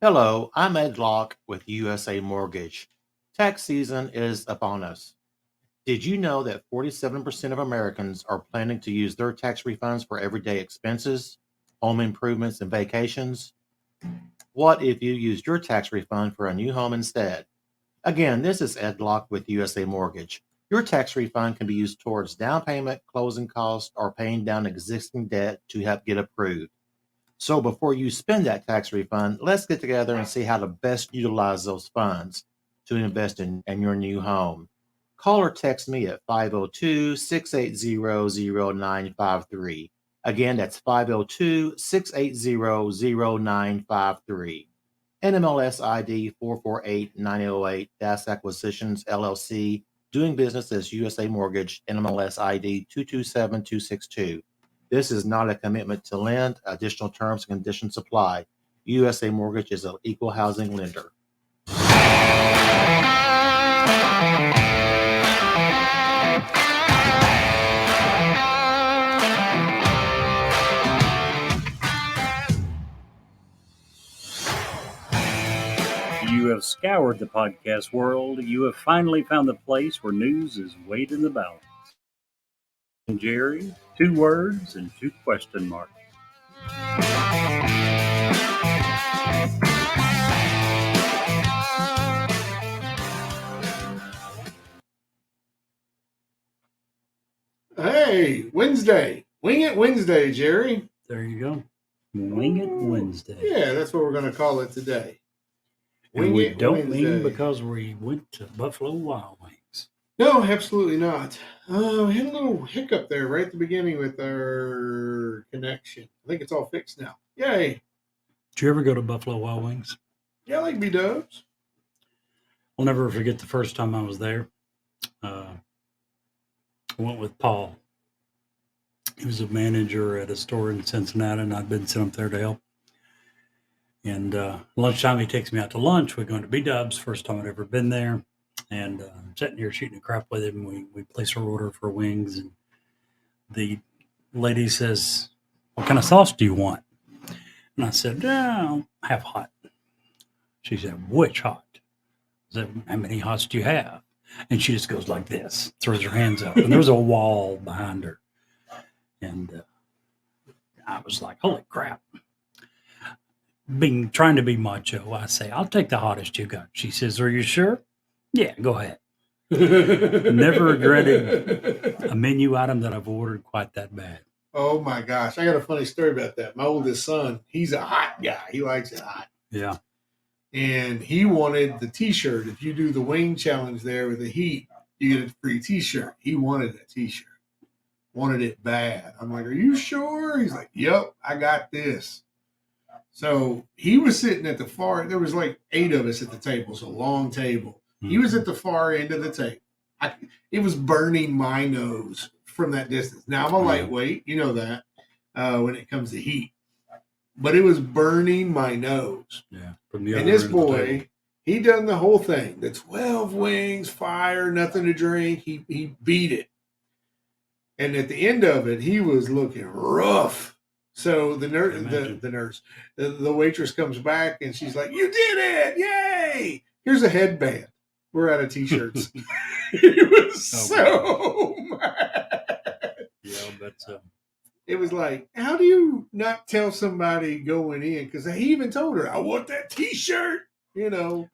Hello, I'm Ed Locke with USA Mortgage. Tax season is upon us. Did you know that 47% of Americans are planning to use their tax refunds for everyday expenses, home improvements, and vacations? What if you used your tax refund for a new home instead? Again, this is Ed Locke with USA Mortgage. Your tax refund can be used towards down payment, closing costs, or paying down existing debt to help get approved. So before you spend that tax refund, let's get together and see how to best utilize those funds to invest in your new home. Call or text me at 502-680-0953. Again, that's 502-680-0953. NMLS ID 448-9008, Das Acquisitions LLC, doing business as USA Mortgage, NMLS ID 227262. This is not a commitment to lend. Additional terms and conditions apply. USA Mortgage is an equal housing lender. You have scoured the podcast world. You have finally found the place where news is weighed in the balance. And Jerry, 2 words and 2 question marks. Hey, Wednesday. Wing It Wednesday, Jerry. There you go. Wing It Wednesday. Yeah, that's what we're going to call it today. And we don't mean because we went to Buffalo Wild Wings. No, absolutely not. We had a little hiccup there right at the beginning with our connection. I think it's all fixed now. Yay. Did you ever go to Buffalo Wild Wings? Yeah, I like B-dubs. I'll never forget the first time I was there. I went with Paul. He was a manager at a store in Cincinnati, and I'd been sent up there to help. And lunchtime, he takes me out to lunch. We're going to B-dubs, first time I'd ever been there. And I'm sitting here shooting a crap with him. We place our order for wings, and the lady says, "What kind of sauce do you want?" And I said, "No, have hot." She said, "Which hot?" I said, "How many hots do you have?" And she just goes like this, throws her hands up, and there was a wall behind her. And I was like, "Holy crap!" Trying to be macho, I say, "I'll take the hottest you got." She says, "Are you sure?" "Yeah, go ahead." Never regretted a menu item that I've ordered quite that bad. Oh my gosh, I got a funny story about that. My oldest son, he's a hot guy. He likes it hot. Yeah. And he wanted the T-shirt. If you do the wing challenge there with the heat, you get a free T-shirt. He wanted that T-shirt. Wanted it bad. I'm like, "Are you sure?" He's like, "Yep, I got this." So he was sitting at the far, there was like 8 of us at the table, so long table. He was at the far end of the table. It was burning my nose from that distance. Now, I'm a lightweight, you know that, when it comes to heat. But it was burning my nose. Yeah. From the other And this end of the boy, table. he done the whole thing. The 12 wings, fire, nothing to drink. He beat it. And at the end of it, he was looking rough. So the waitress comes back and she's like, "You did it! Yay! Here's a headband. We're out of T-shirts." He was so mad. Yeah, but It was like, how do you not tell somebody going in? Because he even told her, "I want that T-shirt." You know,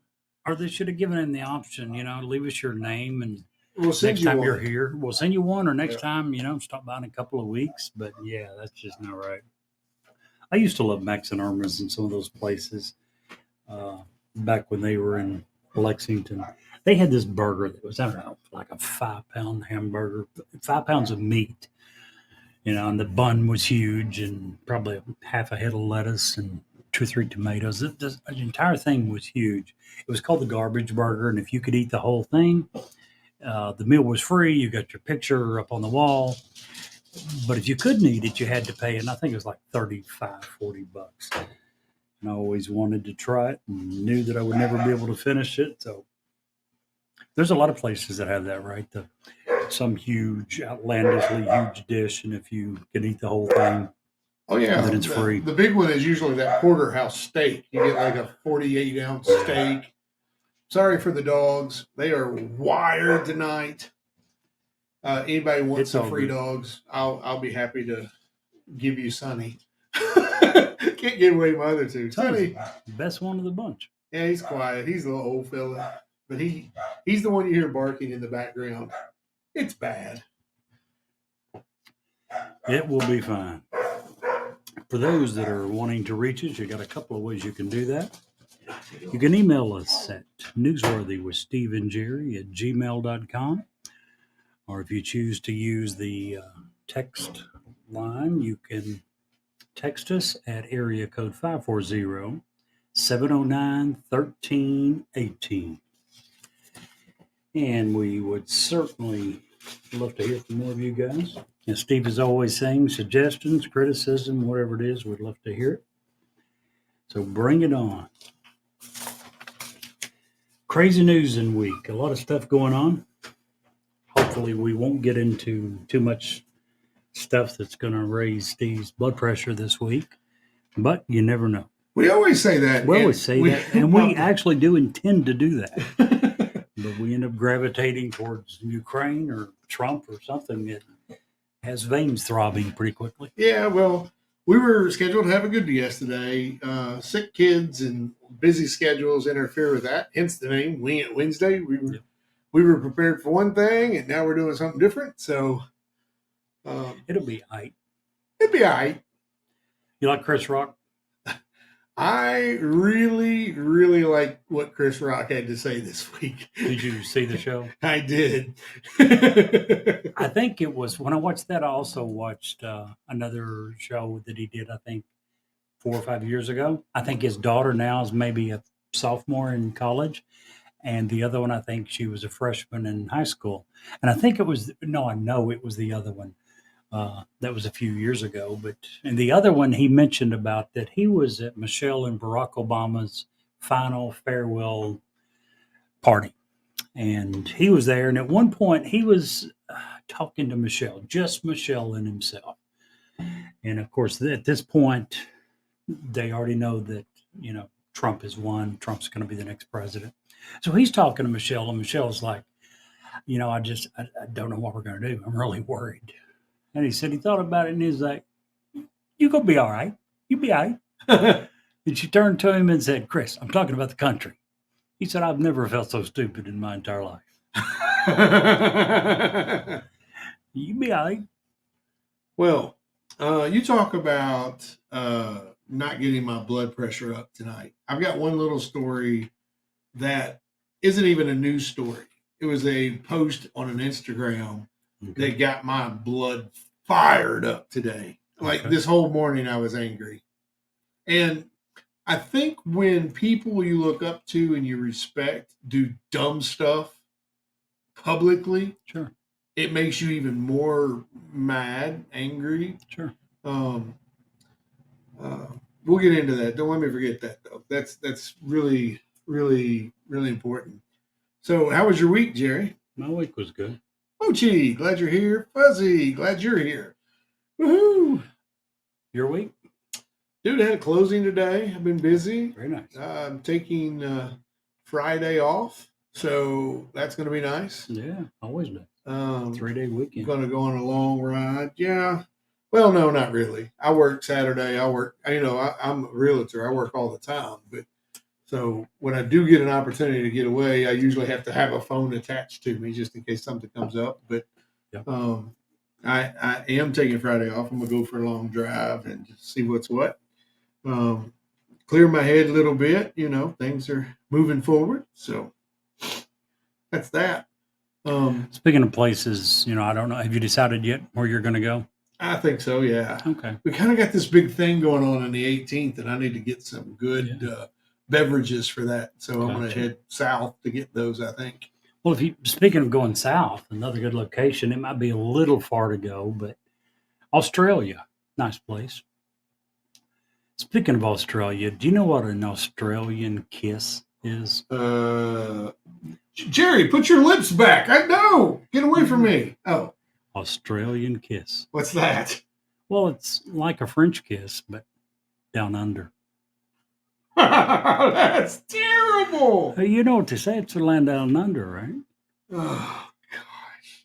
or they should have given him the option. Leave us your name, and we'll send next you time one. you're here, we'll send you one. Or next Yeah. time, stop by in a couple of weeks. But yeah, that's just not right. I used to love Max and Irma's and some of those places back when they were in Lexington. They had this burger that was, I don't know, like a 5-pound hamburger, 5 pounds of meat, and the bun was huge and probably half a head of lettuce and 2 or 3 tomatoes. The entire thing was huge. It was called the garbage burger. And if you could eat the whole thing, the meal was free. You got your picture up on the wall. But if you couldn't eat it, you had to pay. And I think it was like $35, $40. And I always wanted to try it and knew that I would never be able to finish it. So there's a lot of places that have that, right? Some huge, outlandishly huge dish. And if you can eat the whole thing, Oh yeah, then it's free. The big one is usually that porterhouse steak. You get like a 48-ounce steak. Sorry for the dogs; they are wired tonight. Anybody wants It's some all free good. dogs? I'll be happy to give you Sonny. Can't get away with my other two. Sonny, Best one of the bunch. yeah, he's quiet. He's a little old fella, but he's the one you hear barking in the background. It's bad. It will be fine. For those that are wanting to reach us, you got a couple of ways you can do that. You can email us at newsworthywithsteveandjerry@gmail.com. Or if you choose to use the text line, you can text us at area code 540-709-1318. And we would certainly love to hear from more of you guys. And Steve is always saying suggestions, criticism, whatever it is, we'd love to hear it. So bring it on. Crazy news in week. A lot of stuff going on. Hopefully we won't get into too much stuff that's going to raise Steve's blood pressure this week. But you never know. We always say that. We always say that. And we actually do intend to do that. But we end up gravitating towards Ukraine or Trump or something that has veins throbbing pretty quickly. Yeah, well, we were scheduled to have a good day yesterday. Sick kids and busy schedules interfere with that. Hence the name Wing It Wednesday. We were prepared for one thing, and now we're doing something different. So It'll be all right. it'd be all right. You like Chris Rock? I really, really like what Chris Rock had to say this week. Did you see the show? I did. I think it was when I watched that. I also watched another show that he did. I think 4 or 5 years ago. I think his daughter now is maybe a sophomore in college, and the other one I think she was a freshman in high school. And I think it was I know it was the other one. That was a few years ago, and the other one he mentioned about that he was at Michelle and Barack Obama's final farewell party. And he was there. And at one point, he was talking to Michelle, just Michelle and himself. And of course, at this point, they already know that, Trump has won. Trump's going to be the next president. So he's talking to Michelle, and Michelle's like, I don't know what we're going to do. I'm really worried. And he said he thought about it, and he's like, "You gonna be all right. You be all right." And she turned to him and said, "Chris, I'm talking about the country." He said, "I've never felt so stupid in my entire life." You be all right. Well, you talk about not getting my blood pressure up tonight. I've got one little story that isn't even a news story. It was a post on an Instagram that got my blood fired up today. Like this whole morning, I was angry. And I think when people you look up to and you respect do dumb stuff publicly, Sure. it makes you even more mad, angry. Sure. We'll get into that. Don't let me forget that, though. That's really, really, really important. So, how was your week, Jerry? My week was good. Mochi, glad you're here. Fuzzy, glad you're here. Woohoo! Your week? Dude, I had a closing today. I've been busy. Very nice. I'm taking Friday off, so that's going to be nice. Yeah, always nice. 3-day weekend. Going to go on a long ride. Yeah. Well, no, not really. I work Saturday. I'm a realtor. I work all the time. But so when I do get an opportunity to get away, I usually have to have a phone attached to me just in case something comes up. But I am taking Friday off. I'm going to go for a long drive and just see what's what. Clear my head a little bit. Things are moving forward. So that's that. Speaking of places, I don't know. Have you decided yet where you're going to go? I think so, yeah. Okay. We kind of got this big thing going on the 18th, and I need to get some good beverages for that. So I'm going to head south to get those, I think. Well, speaking of going south, another good location, it might be a little far to go, but Australia, nice place. Speaking of Australia, do you know what an Australian kiss is? Jerry, put your lips back. I know. Get away from me. Oh. Australian kiss. What's that? Well, it's like a French kiss, but down under. That's terrible. You know what they say? It's a land down under, right? Oh, gosh.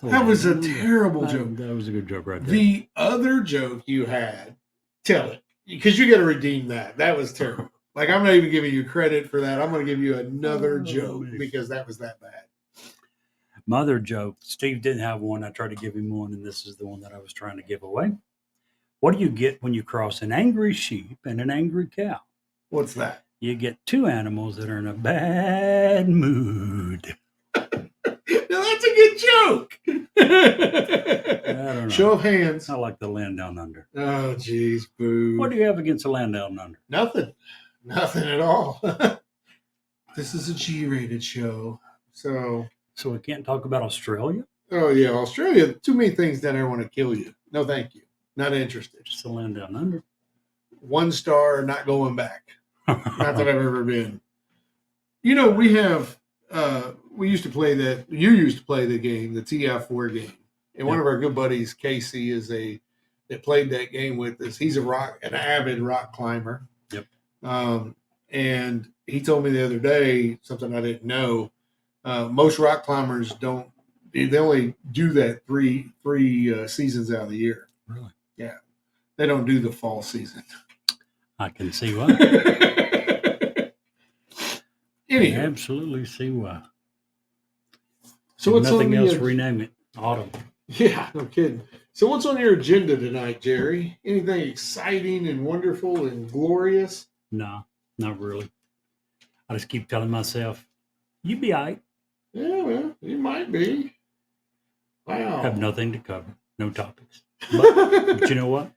That was a terrible joke. That was a good joke right there. The other joke you had, tell it. Because you got to redeem that. That was terrible. Like, I'm not even giving you credit for that. I'm going to give you another joke because that was that bad. My other joke, Steve didn't have one. I tried to give him one, and this is the one that I was trying to give away. What do you get when you cross an angry sheep and an angry cow? What's that? You get two animals that are in a bad mood. Now, that's a good joke. I don't know. Show of hands. I like the land down under. Oh, geez, boo. What do you have against the land down under? Nothing. Nothing at all. This is a G-rated show. So we can't talk about Australia? oh, yeah, Australia, too many things down there want to kill you. No, thank you. Not interested. Just the land down under. 1 star, not going back. Not that I've ever been. You know, we have, we used to play that, you used to play the game, the TF4 game. And one of our good buddies, Casey, that played that game with us. He's an avid rock climber. Yep. And he told me the other day, something I didn't know, most rock climbers they only do that three seasons out of the year. Really? Yeah. They don't do the fall season. I can see why. Anyway, I absolutely see why. so what's nothing on else? the, Rename it autumn. Yeah, no kidding. So what's on your agenda tonight, Jerry? Anything exciting and wonderful and glorious? No, not really. I just keep telling myself, "You be all right." Yeah, well, you might be. Wow. Have nothing to cover, no topics. But you know what?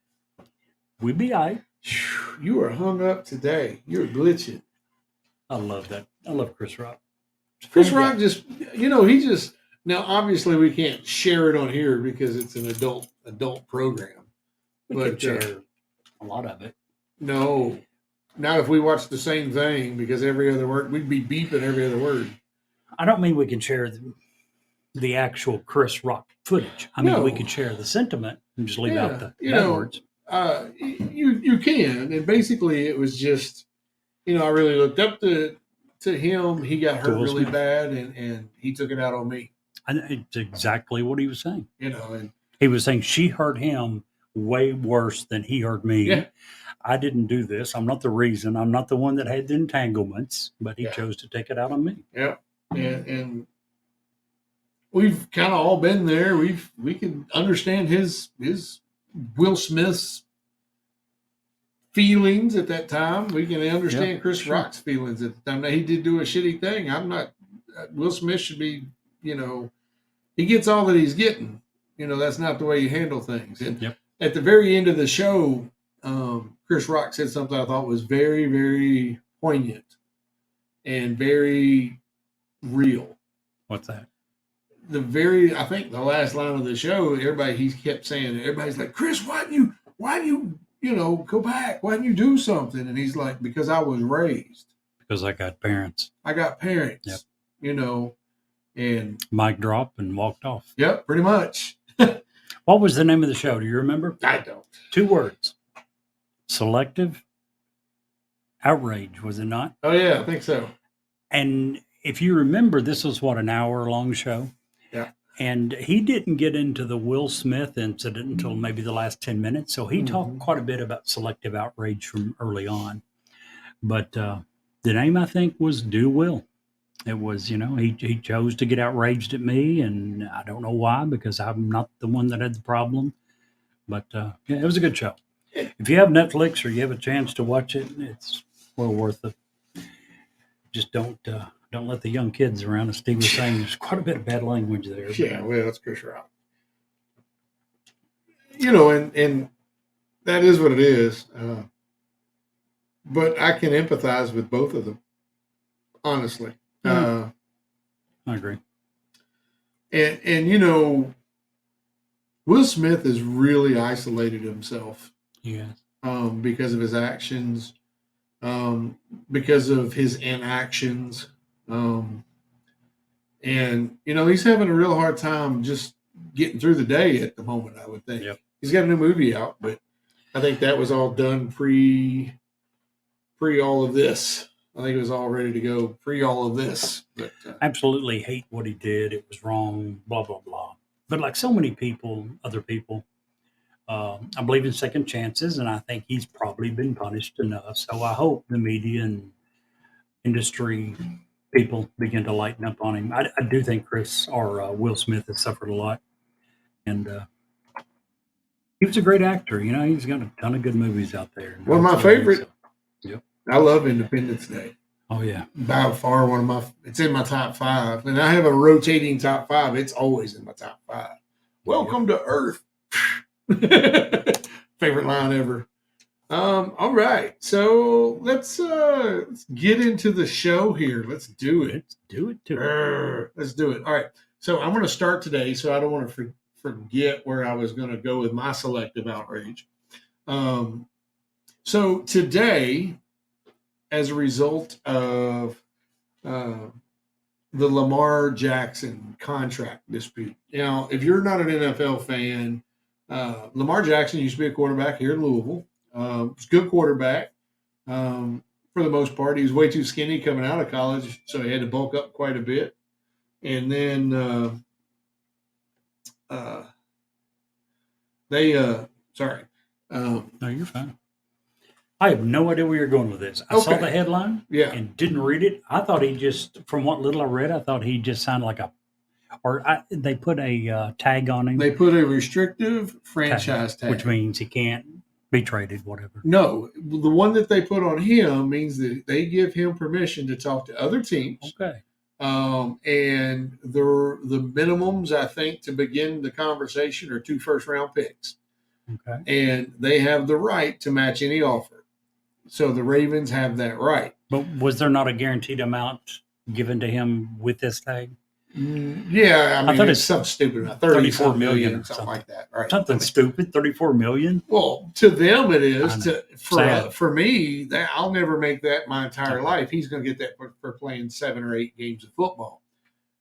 We be all right. You are hung up today. You're glitching. I love that. I love Chris Rock. Chris Rock just, now obviously we can't share it on here because it's an adult program. We But, could share a lot of it. No, not if we watch the same thing because every other word, we'd be beeping every other word. I don't mean we can share the actual Chris Rock footage. I mean, No. we could share the sentiment and just leave out the you bad know, words. You can, and basically it was just, I really looked up to him. He got hurt Will really Smith. bad, and he took it out on me. And it's exactly what he was saying. And He was saying she hurt him way worse than he hurt me. Yeah. I didn't do this. I'm not the reason. I'm not the one that had the entanglements, but he Yeah. chose to take it out on me. yeah, and we've kind of all been there. We can understand his Will Smith's feelings at that time. We can understand Chris sure. Rock's feelings at the time. Now, he did do a shitty thing. I'm not. Will Smith should be. He gets all that he's getting. That's not the way you handle things. And Yep. at the very end of the show, Chris Rock said something I thought was very, very poignant and very real. What's that? I think the last line of the show, he kept saying, everybody's like, Chris, why do you go back? Why didn't you do something? And he's like, because I was raised. Because I got parents. I got parents, and Mic drop and walked off. yep, pretty much. What was the name of the show? Do you remember? I don't. 2 words. Selective outrage, was it not? Oh, yeah, I think so. And if you remember, this was an hour-long show. Yeah. And he didn't get into the Will Smith incident until maybe the last 10 minutes. So he talked quite a bit about selective outrage from early on. But the name, I think, was Do Will. It was, he chose to get outraged at me, and I don't know why, because I'm not the one that had the problem. But yeah, it was a good show. If you have Netflix or you have a chance to watch it, it's well worth it. Just don't let the young kids around. As Steve was saying, there's quite a bit of bad language there. Yeah, well, that's Chris Rock. And that is what it is. But I can empathize with both of them, honestly. I agree. And Will Smith has really isolated himself. Yeah. Because of his actions, because of his inactions. And he's having a real hard time just getting through the day at the moment, I would think. Yep. He's got a new movie out, but I think that was all done pre all of this. I think it was all ready to go pre all of this. But Absolutely hate what he did. It was wrong, blah, blah, blah. But like so many people, other people, I believe in second chances, and I think he's probably been punished enough. So I hope the media and industry people begin to lighten up on him. I do think Chris or Will Smith has suffered a lot. And he was a great actor. You know, he's got a ton of good movies out there. one of my favorite. Yep. I love Independence Day. Oh, yeah. By far one of my, it's in my top 5. And I have a rotating top 5. It's always in my top 5. Welcome to Earth. Favorite line ever. All right. So let's get into the show here. Let's do it. Let's do it too. Let's do it. All right. So I'm going to start today, so I don't want to forget where I was going to go with my selective outrage. So today, as a result of the Lamar Jackson contract dispute. Now, if you're not an NFL fan, Lamar Jackson used to be a quarterback here in Louisville. Was a good quarterback for the most part. He was way too skinny coming out of college, so he had to bulk up quite a bit. And then sorry. No, you're fine. I have no idea where you're going with this. I saw Okay. the headline Yeah. and didn't read it. I thought he just, from what little I read, I thought he just sounded like they put a tag on him. They put a restrictive franchise tag. Which means he can't be traded, whatever. No, the one that they put on him means that they give him permission to talk to other teams. Okay. And the minimums, I think, to begin the conversation are 2 first-round picks. Okay. And they have the right to match any offer. So the Ravens have that right. But was there not a guaranteed amount given to him with this tag? Yeah, I mean, thought it's it's something stupid, about 34 million or something like that. Right. Something stupid, 34 million. Well, to them it is. Sad. For me, that I'll never make that my entire Okay. life. He's going to get that for playing 7 or 8 games of football.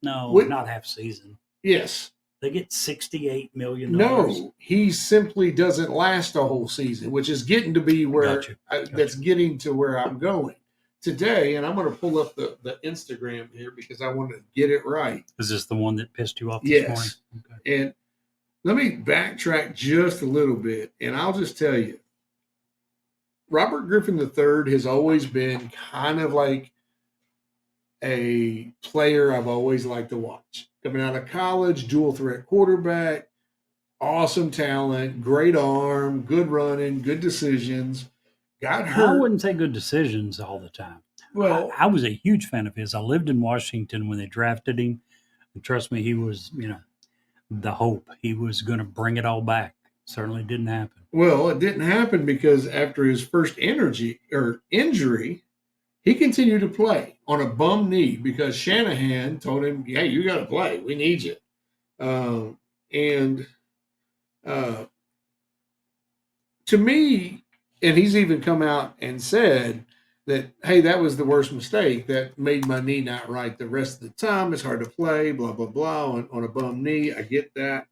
No, What- not half season. Yes. They get $68 million. No, he simply doesn't last a whole season, which is getting to be where Gotcha. that's getting to where I'm going today. And I'm going to pull up the Instagram here because I want to get it right. Is this the one that pissed you off this Yes. morning? Okay. And let me backtrack just a little bit, and I'll just tell you, Robert Griffin III has always been kind of like a player I've always liked to watch. Coming out of college, dual threat quarterback, awesome talent, great arm, good running, good decisions. Got I hurt. wouldn't say good decisions all the time. Well, I was a huge fan of his. I lived in Washington when they drafted him. And trust me, he was, the hope. He was going to bring it all back. Certainly didn't happen. well, it didn't happen because after his first injury, he continued to play on a bum knee because Shanahan told him, "Hey, you got to play. We need you." To me, and he's even come out and said that, "Hey, that was the worst mistake. That made my knee not right the rest of the time. It's hard to play, blah, blah, blah, on a bum knee. I get that."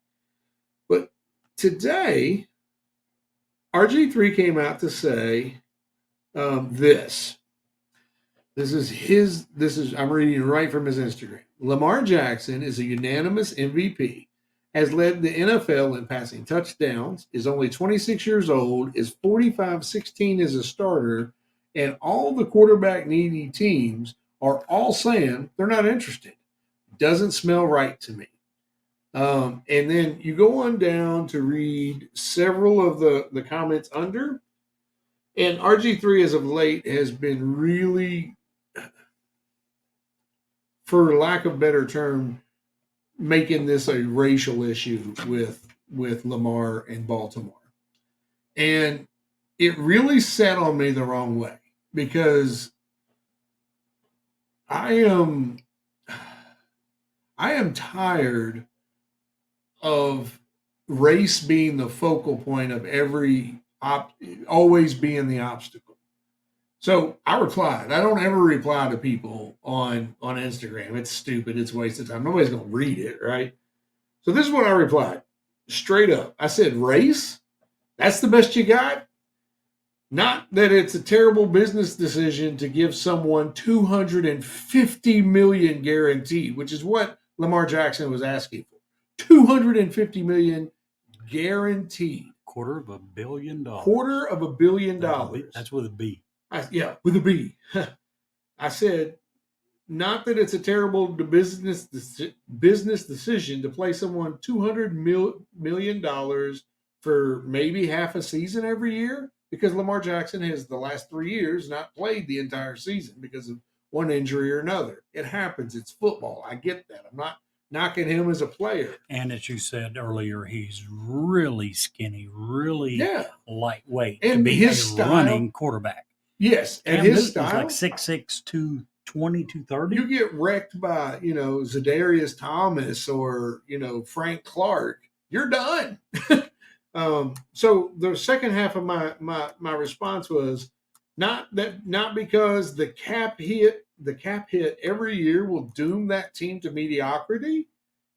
But today, RG3 came out to say this. I'm reading right from his Instagram. Lamar Jackson is a unanimous MVP, has led the NFL in passing touchdowns, is only 26 years old, is 45-16 as a starter, and all the quarterback needy teams are all saying they're not interested. Doesn't smell right to me. And then you go on down to read several of the comments under, and RG3 as of late has been really, for lack of a better term, making this a racial issue with Lamar and Baltimore. And it really set on me the wrong way because I am tired of race being the focal point of always being the obstacle. So I replied. I don't ever reply to people on Instagram. It's stupid. It's a waste of time. Nobody's going to read it, right? So this is what I replied. Straight up. I said, race? That's the best you got? Not that it's a terrible business decision to give someone 250 million guaranteed, which is what Lamar Jackson was asking for. 250 million guaranteed. $250 million. $250 million. That's with a B. Yeah, with a B. I said, not that it's a terrible business decision to play someone $200 million for maybe half a season every year, because Lamar Jackson has the last 3 years not played the entire season because of one injury or another. It happens. It's football. I get that. I'm not knocking him as a player. And as you said earlier, he's really skinny, really lightweight and to be his a running quarterback. Yes, and Cam his Newton's style, like 6'6", 220, 230. you get wrecked by, Zadarius Thomas or, Frank Clark, you're done. So the second half of my response was not because the cap hit every year will doom that team to mediocrity.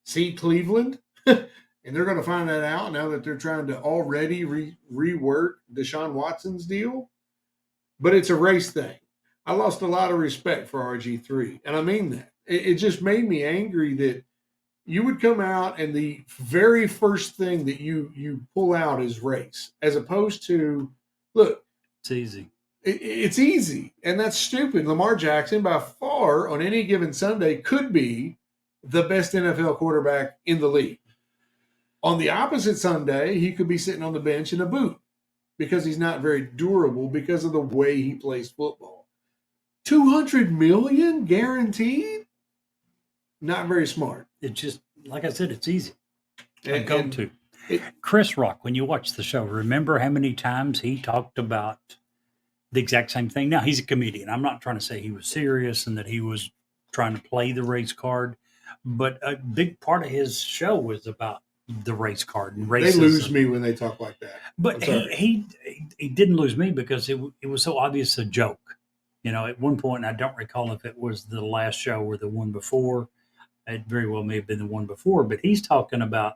See Cleveland, and they're going to find that out now that they're trying to already rework Deshaun Watson's deal. But it's a race thing. I lost a lot of respect for RG3, and I mean that. It just made me angry that you would come out and the very first thing that you pull out is race, as opposed to, look, it's easy. It's easy, and that's stupid. Lamar Jackson, by far, on any given Sunday, could be the best NFL quarterback in the league. On the opposite Sunday, he could be sitting on the bench in a boot because he's not very durable because of the way he plays football. 200 million guaranteed? Not very smart. It's just, like I said, it's easy. And go to. Chris Rock, when you watch the show, remember how many times he talked about the exact same thing? Now, he's a comedian. I'm not trying to say he was serious and that he was trying to play the race card, but a big part of his show was about the race card and racism. They lose me when they talk like that. But he didn't lose me because it was so obvious a joke. At one point, I don't recall if it was the last show or the one before. It very well may have been the one before, but he's talking about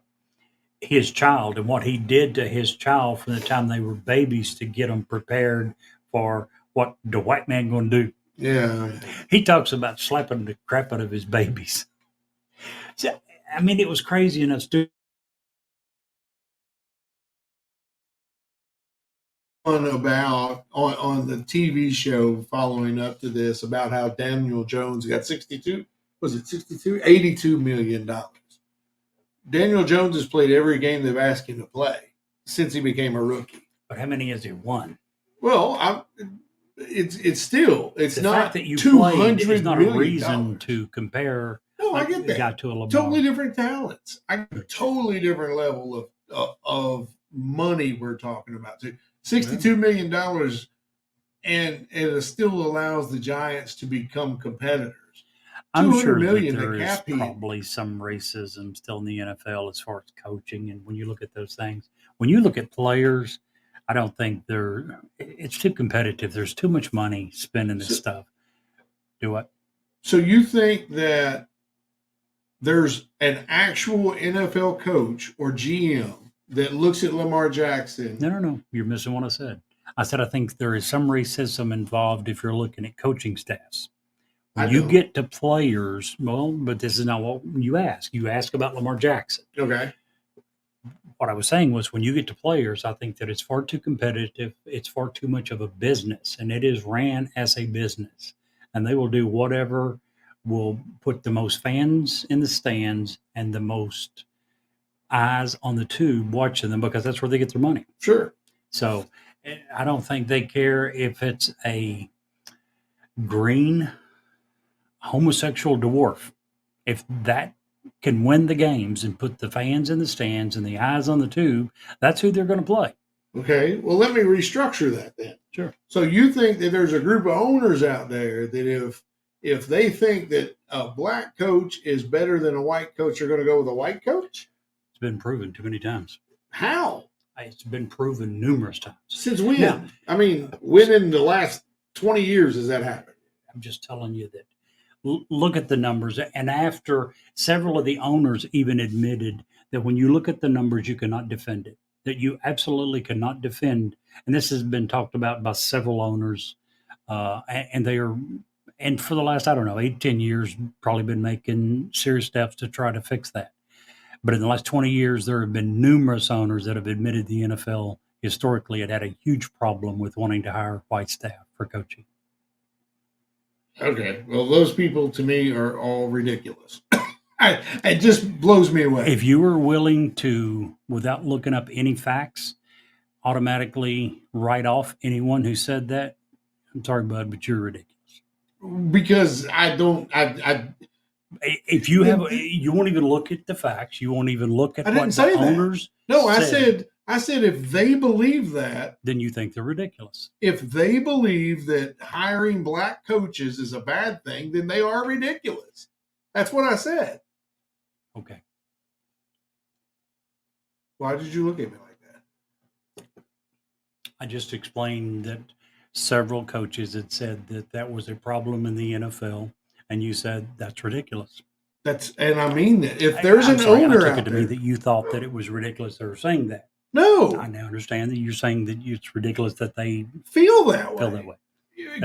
his child and what he did to his child from the time they were babies to get them prepared for what the white man going to do. Yeah. He talks about slapping the crap out of his babies. So, I mean, it was crazy enough to about on the TV show following up to this about how Daniel Jones got 62, was it 62? $82 million. Daniel Jones has played every game they've asked him to play since he became a rookie. But how many has he won? Well, it's still, it's the not fact that you $200 played is not a million. reason to compare. No, I get that. Guy to a Lamar. Totally different talents. A totally different level of money we're talking about too. $62 million, and it still allows the Giants to become competitors. I'm sure that there is probably some racism still in the NFL as far as coaching. And when you look at those things, when you look at players, I don't think it's too competitive. There's too much money spending this stuff. Do what? So you think that there's an actual NFL coach or GM that looks at Lamar Jackson? No. You're missing what I said. I said I think there is some racism involved if you're looking at coaching staffs. When you get to players, but this is not what you ask. You ask about Lamar Jackson. Okay. What I was saying was when you get to players, I think that it's far too competitive. It's far too much of a business, and it is ran as a business. And they will do whatever will put the most fans in the stands and the most eyes on the tube watching them because that's where they get their money. Sure. So I don't think they care if it's a green homosexual dwarf. If that can win the games and put the fans in the stands and the eyes on the tube, that's who they're going to play. Okay. Well, let me restructure that then. Sure. So you think that there's a group of owners out there that if they think that a black coach is better than a white coach, they're going to go with a white coach? It's been proven too many times. How? It's been proven numerous times. Since when? Now, I mean, when in the last 20 years has that happened? I'm just telling you that. Look at the numbers. And after several of the owners even admitted that when you look at the numbers, you cannot defend it. that you absolutely cannot defend. And this has been talked about by several owners, and they are, and for the last, I don't know, 8, 10 years, probably been making serious steps to try to fix that. But in the last 20 years, there have been numerous owners that have admitted the NFL historically had a huge problem with wanting to hire white staff for coaching. Okay. Well, those people to me are all ridiculous. It just blows me away. If you were willing to, without looking up any facts, automatically write off anyone who said that, I'm sorry, bud, but you're ridiculous. Because If you have, you won't even look at the facts. You won't even look at I what didn't say the that. owners. No, I said if they believe that, then you think they're ridiculous. if they believe that hiring black coaches is a bad thing, then they are ridiculous. That's what I said. Okay. Why did you look at me like that? I just explained that several coaches had said that that was a problem in the NFL, and you said that's ridiculous. And I mean that. If there's an owner I took out it to there, me that you thought that it was ridiculous they were saying that. no, I now understand that you're saying that it's ridiculous that they feel that feel that way.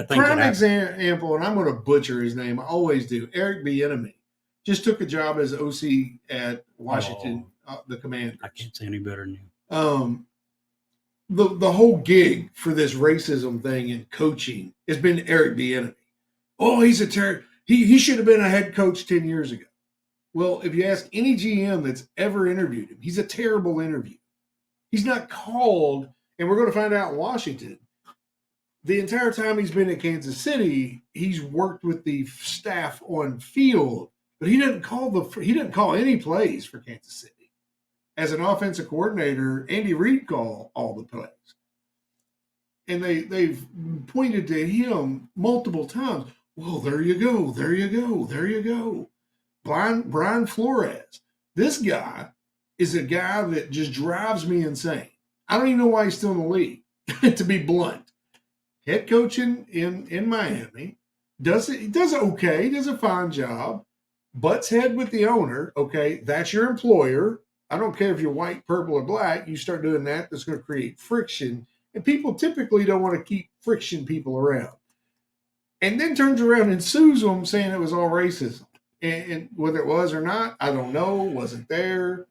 Prime example, and I'm going to butcher his name. I always do. Eric Bieniemy just took a job as OC at Washington, the Commanders. I can't say any better than you. The whole gig for this racism thing in coaching has been Eric Bieniemy. Oh, he's a terrible. He should have been a head coach 10 years ago. Well, if you ask any GM that's ever interviewed him, he's a terrible interview. He's not called, and we're going to find out in Washington. The entire time he's been in Kansas City, he's worked with the staff on field, but he didn't call any plays for Kansas City. As an offensive coordinator, Andy Reid called all the plays. And they've pointed to him multiple times. Well, there you go, there you go, there you go. Brian Flores. This guy is a guy that just drives me insane. I don't even know why he's still in the league, to be blunt. Head coaching in Miami, does okay, does a fine job, butts head with the owner. Okay, that's your employer. I don't care if you're white, purple, or black. You start doing that, that's going to create friction. And people typically don't want to keep friction people around. And then turns around and sues them saying it was all racism. And whether it was or not, I don't know. Wasn't there.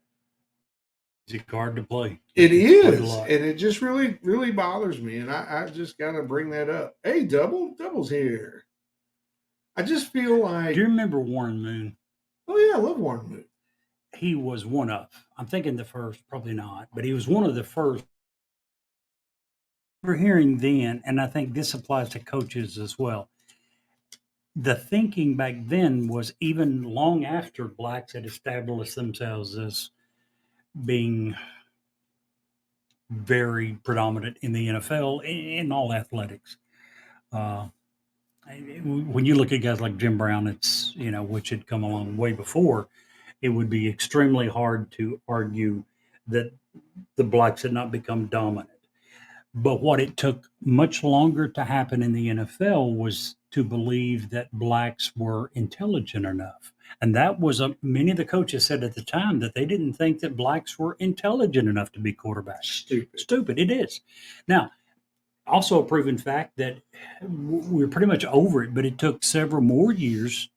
It's a card to play. It is. And it just really, really bothers me. And I just got to bring that up. Hey, Double's here. I just feel like. Do you remember Warren Moon? Oh, yeah, I love Warren Moon. He was one of, I'm thinking the first, probably not, but he was one of the first. We're hearing then, and I think this applies to coaches as well. The thinking back then was even long after blacks had established themselves as being very predominant in the NFL, in all athletics. When you look at guys like Jim Brown, it's, which had come along way before, it would be extremely hard to argue that the blacks had not become dominant. But what it took much longer to happen in the NFL was to believe that blacks were intelligent enough. And that was many of the coaches said at the time that they didn't think that blacks were intelligent enough to be quarterbacks. Stupid. It is. Now, also a proven fact that we're pretty much over it, but it took several more years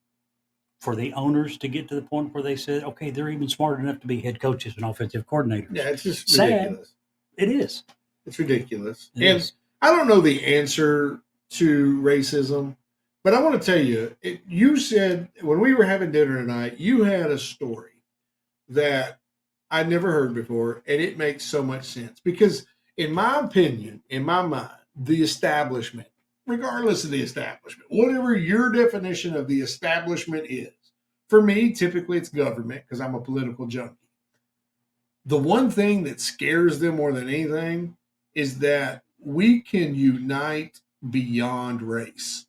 for the owners to get to the point where they said, okay, they're even smart enough to be head coaches and offensive coordinators. Yeah, it's just ridiculous. It is. It's ridiculous. I don't know the answer to racism, but I want to tell you, you said when we were having dinner tonight, you had a story that I'd never heard before, and it makes so much sense. Because in my opinion, in my mind, the establishment, regardless of the establishment, whatever your definition of the establishment is, for me, typically it's government because I'm a political junkie. The one thing that scares them more than anything is that we can unite beyond race,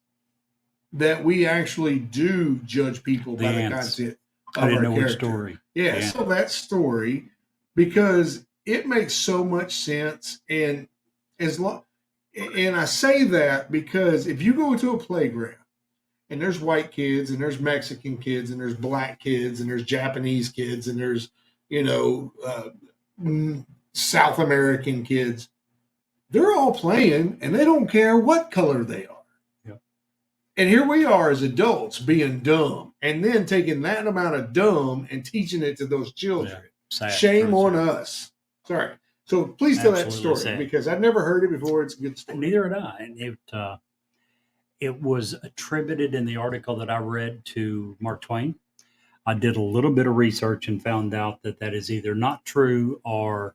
that we actually do judge people by the content of our character. Story. Yeah, so that story, because it makes so much sense, and I say that because if you go to a playground and there's white kids and there's Mexican kids and there's black kids and there's Japanese kids and there's South American kids, they're all playing and they don't care what color they are. Yep. And here we are as adults being dumb and then taking that amount of dumb and teaching it to those children. Sad. Shame on us. Sorry. So please tell that Absolutely story sad. because I've never heard it before. It's a good story. Neither had I. And it was attributed in the article that I read to Mark Twain. I did a little bit of research and found out that that is either not true or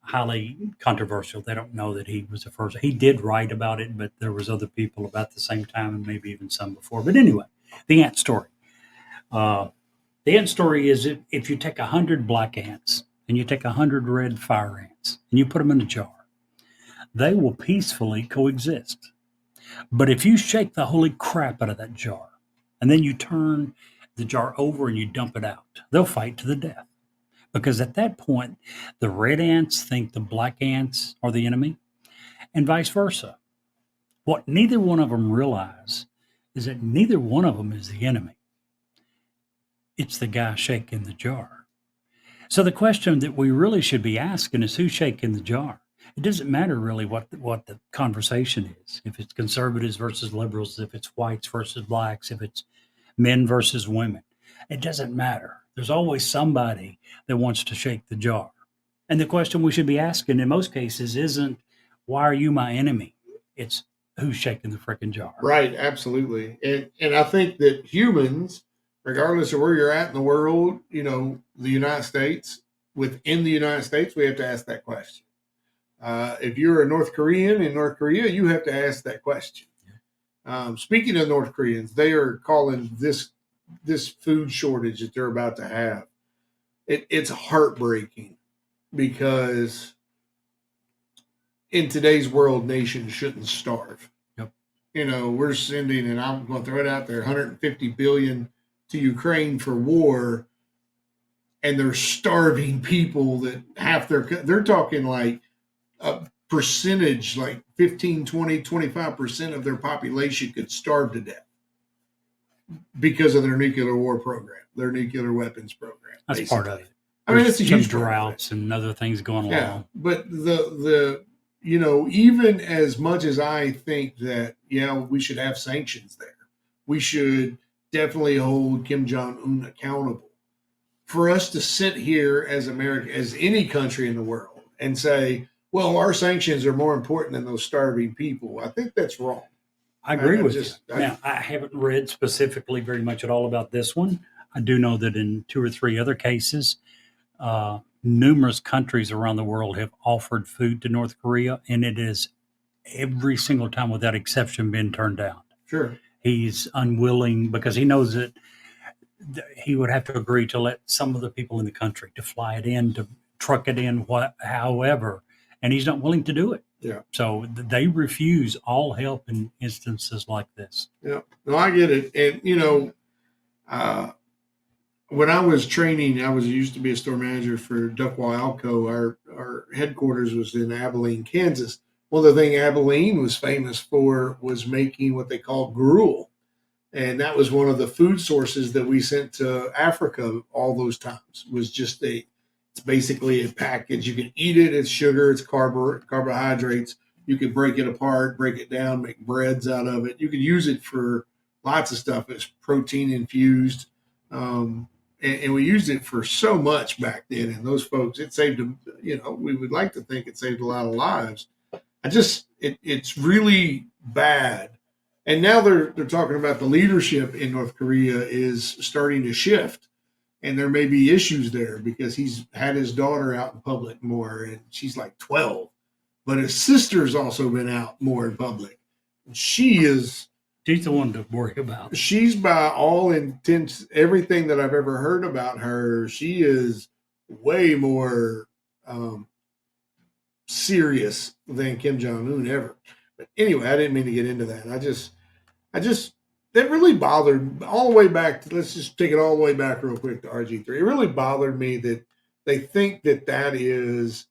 highly controversial. They don't know that he was the first. He did write about it, but there was other people about the same time and maybe even some before. But anyway, the ant story. The ant story is if you take 100 black ants and you take 100 red fire ants and you put them in a jar, they will peacefully coexist. But if you shake the holy crap out of that jar and then you turn the jar over and you dump it out, they'll fight to the death. Because at that point, the red ants think the black ants are the enemy and vice versa. What neither one of them realize is that neither one of them is the enemy. It's the guy shaking the jar. So the question that we really should be asking is who's shaking the jar? It doesn't matter really what the conversation is. If it's conservatives versus liberals, if it's whites versus blacks, if it's men versus women, it doesn't matter. There's always somebody that wants to shake the jar. And the question we should be asking in most cases isn't, why are you my enemy? It's who's shaking the freaking jar. Right, absolutely. And I think that humans, regardless of where you're at in the world, the United States, within the United States, we have to ask that question. If you're a North Korean in North Korea, you have to ask that question. Speaking of North Koreans, they are calling this food shortage that they're about to have. It's heartbreaking because in today's world, nations shouldn't starve. Yep. We're sending, and I'm going to throw it out there, 150 billion to Ukraine for war, and they're starving people that they're talking like a percentage, like 15, 20, 25% of their population could starve to death because of their nuclear war program, their nuclear weapons program. That's basically part of it. I mean, it's a huge droughts and other things going along. Yeah, but the even as much as I think that we should have sanctions there, we should definitely hold Kim Jong-un accountable. For us to sit here as America, as any country in the world, and say, well, our sanctions are more important than those starving people, I think that's wrong. I agree with you. Now, I haven't read specifically very much at all about this one. I do know that in 2 or 3 other cases, numerous countries around the world have offered food to North Korea, and it is every single time without exception been turned down. Sure. He's unwilling because he knows that he would have to agree to let some of the people in the country to fly it in, to truck it in, however, and he's not willing to do it. Yeah. So they refuse all help in instances like this. Yeah. No, I get it. And, when I was training, I used to be a store manager for Duckwa Alco. Our headquarters was in Abilene, Kansas. One of the things Abilene was famous for was making what they call gruel. And that was one of the food sources that we sent to Africa all those times. It's basically a package. You can eat it. It's sugar. It's carbohydrates. You can break it apart, break it down, make breads out of it. You can use it for lots of stuff. It's protein infused. And we used it for so much back then. And those folks, it saved them, we would like to think it saved a lot of lives. It's really bad. And now they're talking about the leadership in North Korea is starting to shift. And there may be issues there because he's had his daughter out in public more, and she's like 12. But his sister's also been out more in public. She's the one to worry about. She's, by all intents, everything that I've ever heard about her, she is way more serious than Kim Jong-un ever. But anyway, I didn't mean to get into that. That really bothered all the way back. Let's just take it all the way back real quick to RG3. It really bothered me that they think that is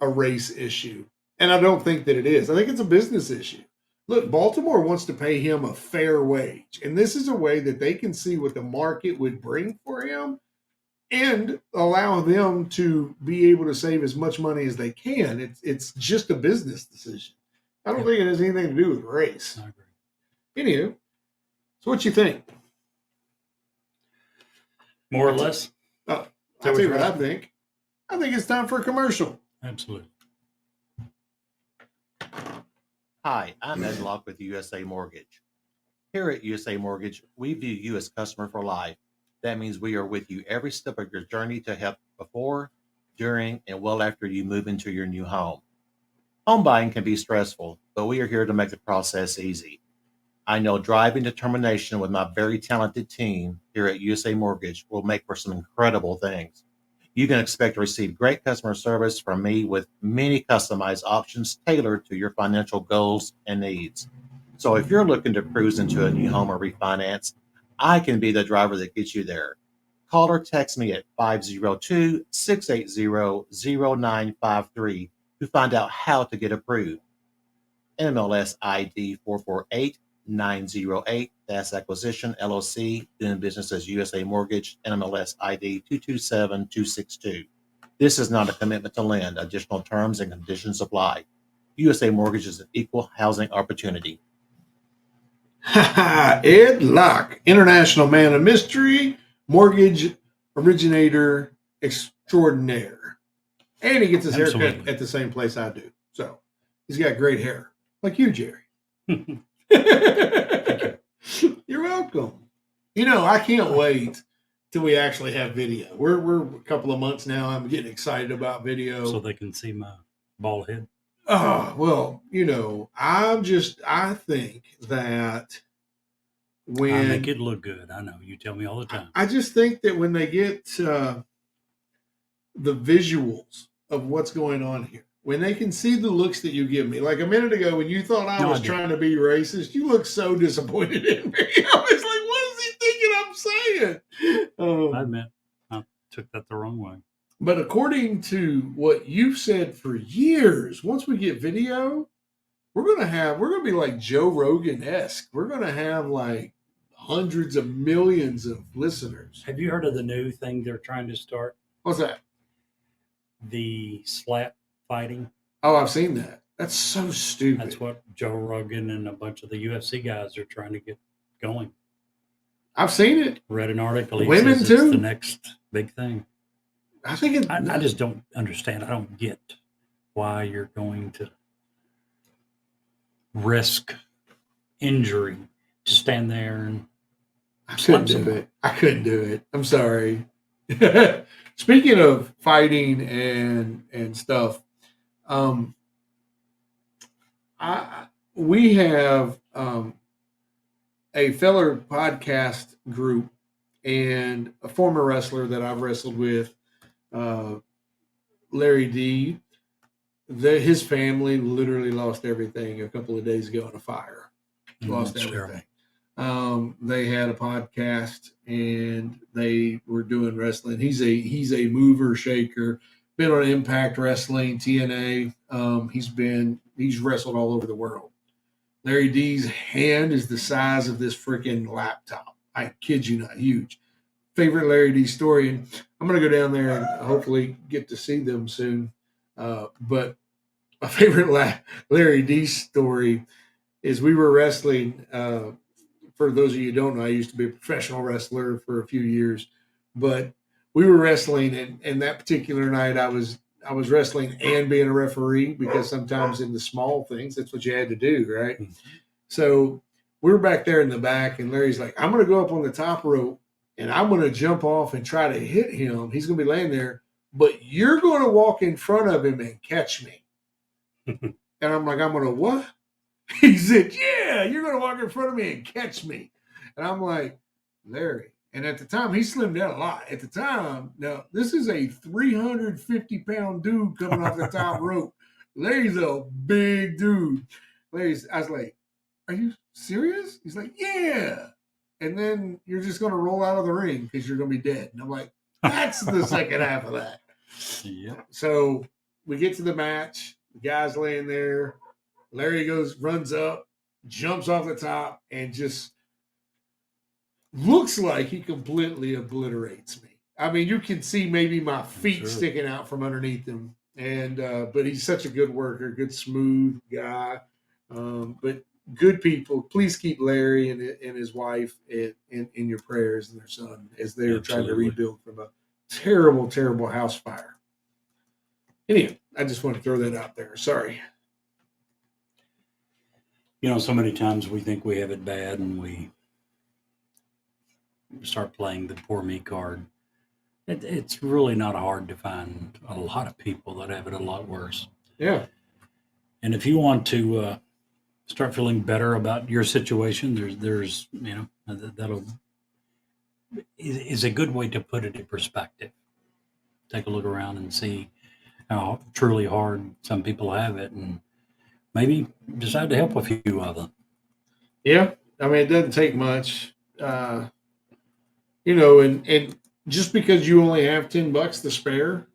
a race issue. And I don't think that it is. I think it's a business issue. Look, Baltimore wants to pay him a fair wage. And this is a way that they can see what the market would bring for him. and allow them to be able to save as much money as they can. It's just a business decision. I don't think it has anything to do with race. I agree. Anywho, so what you think? More or less. I'll tell you what I think. I think it's time for a commercial. Absolutely. Hi, I'm Ed Locke with USA Mortgage. Here at USA Mortgage, we view you as customer for life. That means we are with you every step of your journey to help before, during, and well after you move into your new home. Home buying can be stressful, but we are here to make the process easy. I know drive and determination with my very talented team here at USA Mortgage will make for some incredible things. You can expect to receive great customer service from me with many customized options tailored to your financial goals and needs. So if you're looking to cruise into a new home or refinance, I can be the driver that gets you there. Call or text me at 502-680-0953 to find out how to get approved. MLS ID 448908, that's Acquisition LLC, doing business as USA Mortgage, NMLS ID 227262. This is not a commitment to lend. Additional terms and conditions apply. USA Mortgage is an equal housing opportunity. Ed Locke, international man of mystery, mortgage originator extraordinaire. And he gets his haircut Absolutely. at the same place I do. So he's got great hair, like you, Jerry. You're welcome. You know, I can't wait till we actually have video. We're a couple of months now. I'm getting excited about video. So they can see my bald head. Oh, well, you know, I think that when I make it look good. I know. You tell me all the time. I just think that when they get the visuals of what's going on here, when they can see the looks that you give me, like a minute ago when you thought I was trying to be racist, you look so disappointed in me. I was like, what is he thinking I'm saying? I admit, I took that the wrong way. But according to what you've said for years, once we get video, we're gonna be like Joe Rogan-esque. We're gonna have like hundreds of millions of listeners. Have you heard of the new thing they're trying to start? What's that? The slap fighting. Oh, I've seen that. That's so stupid. That's what Joe Rogan and a bunch of the UFC guys are trying to get going. I've seen it. Read an article. He Women says too. It's the next big thing. I think I just don't understand. I don't get why you're going to risk injury to stand there and I couldn't do it. I couldn't do it. I'm sorry. Speaking of fighting and stuff, we have a fellow podcast group and a former wrestler that I've wrestled with, Larry D. His family literally lost everything a couple of days ago in a fire. Lost everything. They had a podcast and they were doing wrestling. He's a mover shaker. Been on Impact Wrestling, TNA. He's wrestled all over the world. Larry D's hand is the size of this freaking laptop. I kid you not, huge. Favorite Larry D story, and I'm going to go down there and hopefully get to see them soon. But my favorite Larry D story is we were wrestling. For those of you who don't know, I used to be a professional wrestler for a few years, but we were wrestling, and that particular night I was wrestling and being a referee because sometimes in the small things, that's what you had to do, right? Mm-hmm. So we were back there in the back, and Larry's like, I'm going to go up on the top rope, and I'm going to jump off and try to hit him. He's going to be laying there, but you're going to walk in front of him and catch me. And I'm like, I'm going to what? He said, yeah, you're going to walk in front of me and catch me. And I'm like, Larry. And at the time, he slimmed down a lot. At the time, now, this is a 350-pound dude coming off the top rope. Larry's a big dude. I was like, are you serious? He's like, yeah. And then you're just going to roll out of the ring because you're going to be dead. And I'm like, that's the second half of that. Yep. So we get to the match. The guy's laying there. Larry runs up, jumps off the top, and just looks like he completely obliterates me. I mean, you can see maybe my feet Sure. sticking out from underneath him. And but he's such a good worker, good smooth guy. But good people. Please keep Larry and his wife in your prayers and their son as they are trying to Absolutely. rebuild from a terrible, terrible house fire. Anyway, I just want to throw that out there. Sorry. You know, so many times we think we have it bad and we start playing the poor me card. It's really not hard to find a lot of people that have it a lot worse. Yeah. And if you want to start feeling better about your situation, there's you know, that'll is a good way to put it in perspective. Take a look around and see how truly hard some people have it, and maybe decide to help a few of them. Yeah. I mean, it doesn't take much. You know, and just because you only have $10 to spare,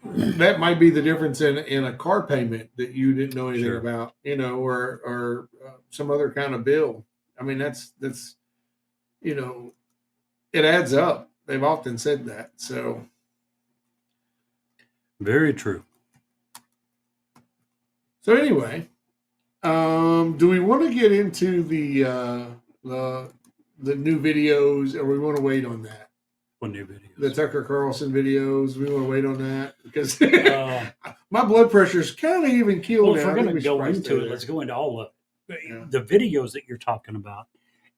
that might be the difference in a car payment that you didn't know anything Sure. about, you know, or some other kind of bill. I mean, that's you know, it adds up. They've often said that. So Very true. anyway, do we want to get into the new videos, or we want to wait on that? What new videos? The Tucker Carlson videos. We want to wait on that because Uh, my blood pressure's kind of even keeled. well, if now. we're I think going we to should go probably into stay it, there. let's go into all of it. Yeah. The videos that you're talking about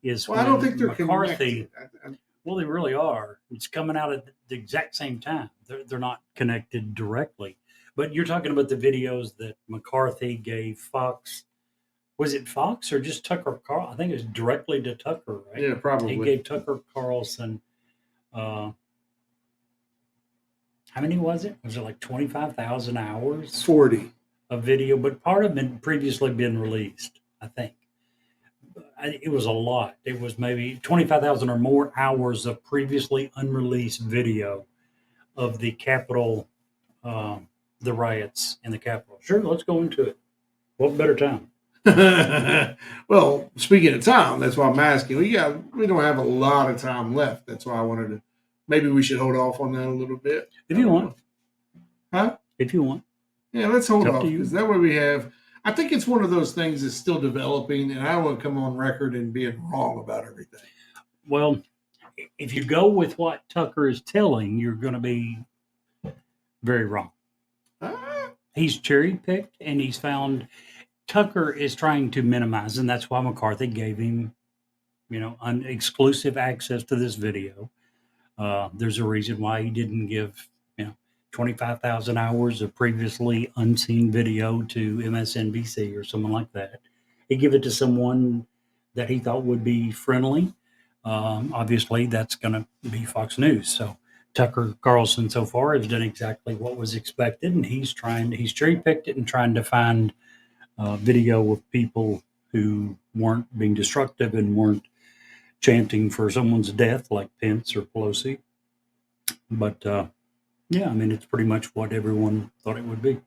is Well, I don't when think they're McCarthy. connected. Well, they really are. It's coming out at the exact same time. They're not connected directly. But you're talking about the videos that McCarthy gave Fox. Was it Fox or just Tucker Carl? I think it was directly to Tucker, right? Yeah, probably. He gave Tucker Carlson, how many was it? Was it like 25,000 hours 40. of video? But part of it had previously been released, I think. It was a lot. It was maybe 25,000 or more hours of previously unreleased video of the Capitol, the riots in the Capitol. Sure, let's go into it. What better time? Well, speaking of time, that's why I'm asking. We don't have a lot of time left. That's why I wanted to. Maybe we should hold off on that a little bit. If you want. Huh? If you want. Yeah, let's hold It's up off to you. because that way we have. I think it's one of those things that's still developing, and I don't want to come on record and being wrong about everything. Well, if you go with what Tucker is telling, you're going to be very wrong. He's cherry picked and he's found Tucker is trying to minimize, and that's why McCarthy gave him, exclusive access to this video. There's a reason why he didn't give, 25,000 hours of previously unseen video to MSNBC or someone like that. He gave it to someone that he thought would be friendly. Obviously, that's going to be Fox News. So Tucker Carlson so far has done exactly what was expected, and he's cherry picked it and trying to find video of people who weren't being destructive and weren't chanting for someone's death like Pence or Pelosi. But yeah, I mean, it's pretty much what everyone thought it would be.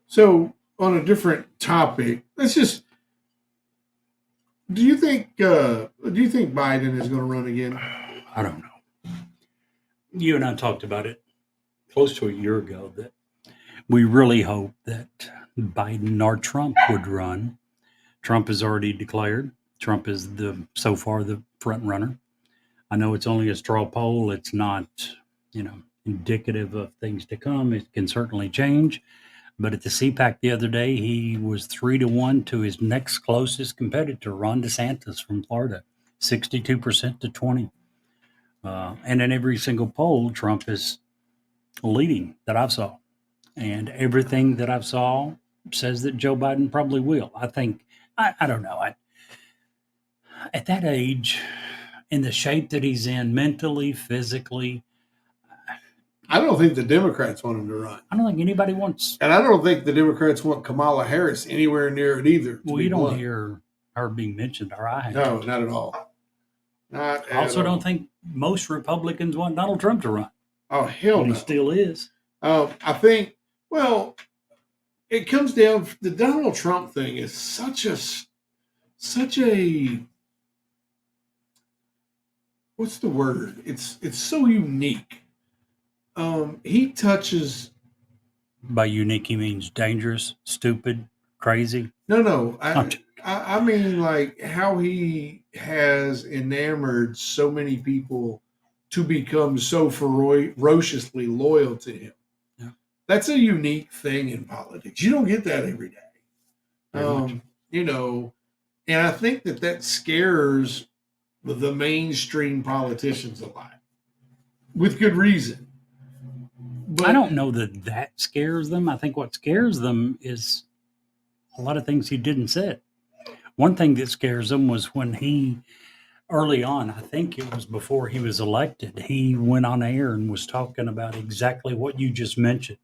So, on a different topic, let's just. Do you think Biden is going to run again? I don't know. You and I talked about it close to a year ago that we really hope that Biden or Trump would run. Trump has already declared. Trump is so far the front runner. I know it's only a straw poll. It's not, indicative of things to come. It can certainly change. But at the CPAC the other day, he was 3-1 to his next closest competitor, Ron DeSantis from Florida, 62% to 20. And in every single poll, Trump is leading that I've saw. And everything that I've saw says that Joe Biden probably will. I think, I don't know. At that age, in the shape that he's in, mentally, physically, I don't think the Democrats want him to run. I don't think anybody wants. And I don't think the Democrats want Kamala Harris anywhere near it either. Well, you don't hear her being mentioned, or I have. No, not at all. Not I also at all. don't think most Republicans want Donald Trump to run. Oh, hell But no. he still is. I think, well, it comes down, the Donald Trump thing is such a what's the word? It's so unique. He touches. By unique, he means dangerous, stupid, crazy. No. Not I mean, like how he has enamored so many people to become so ferociously loyal to him. Yeah. That's a unique thing in politics. You don't get that every day. very much. You know, and I think that scares the mainstream politicians a lot, with good reason. But I don't know that that scares them. I think what scares them is a lot of things he didn't say. One thing that scares them was when he, early on, I think it was before he was elected, he went on air and was talking about exactly what you just mentioned.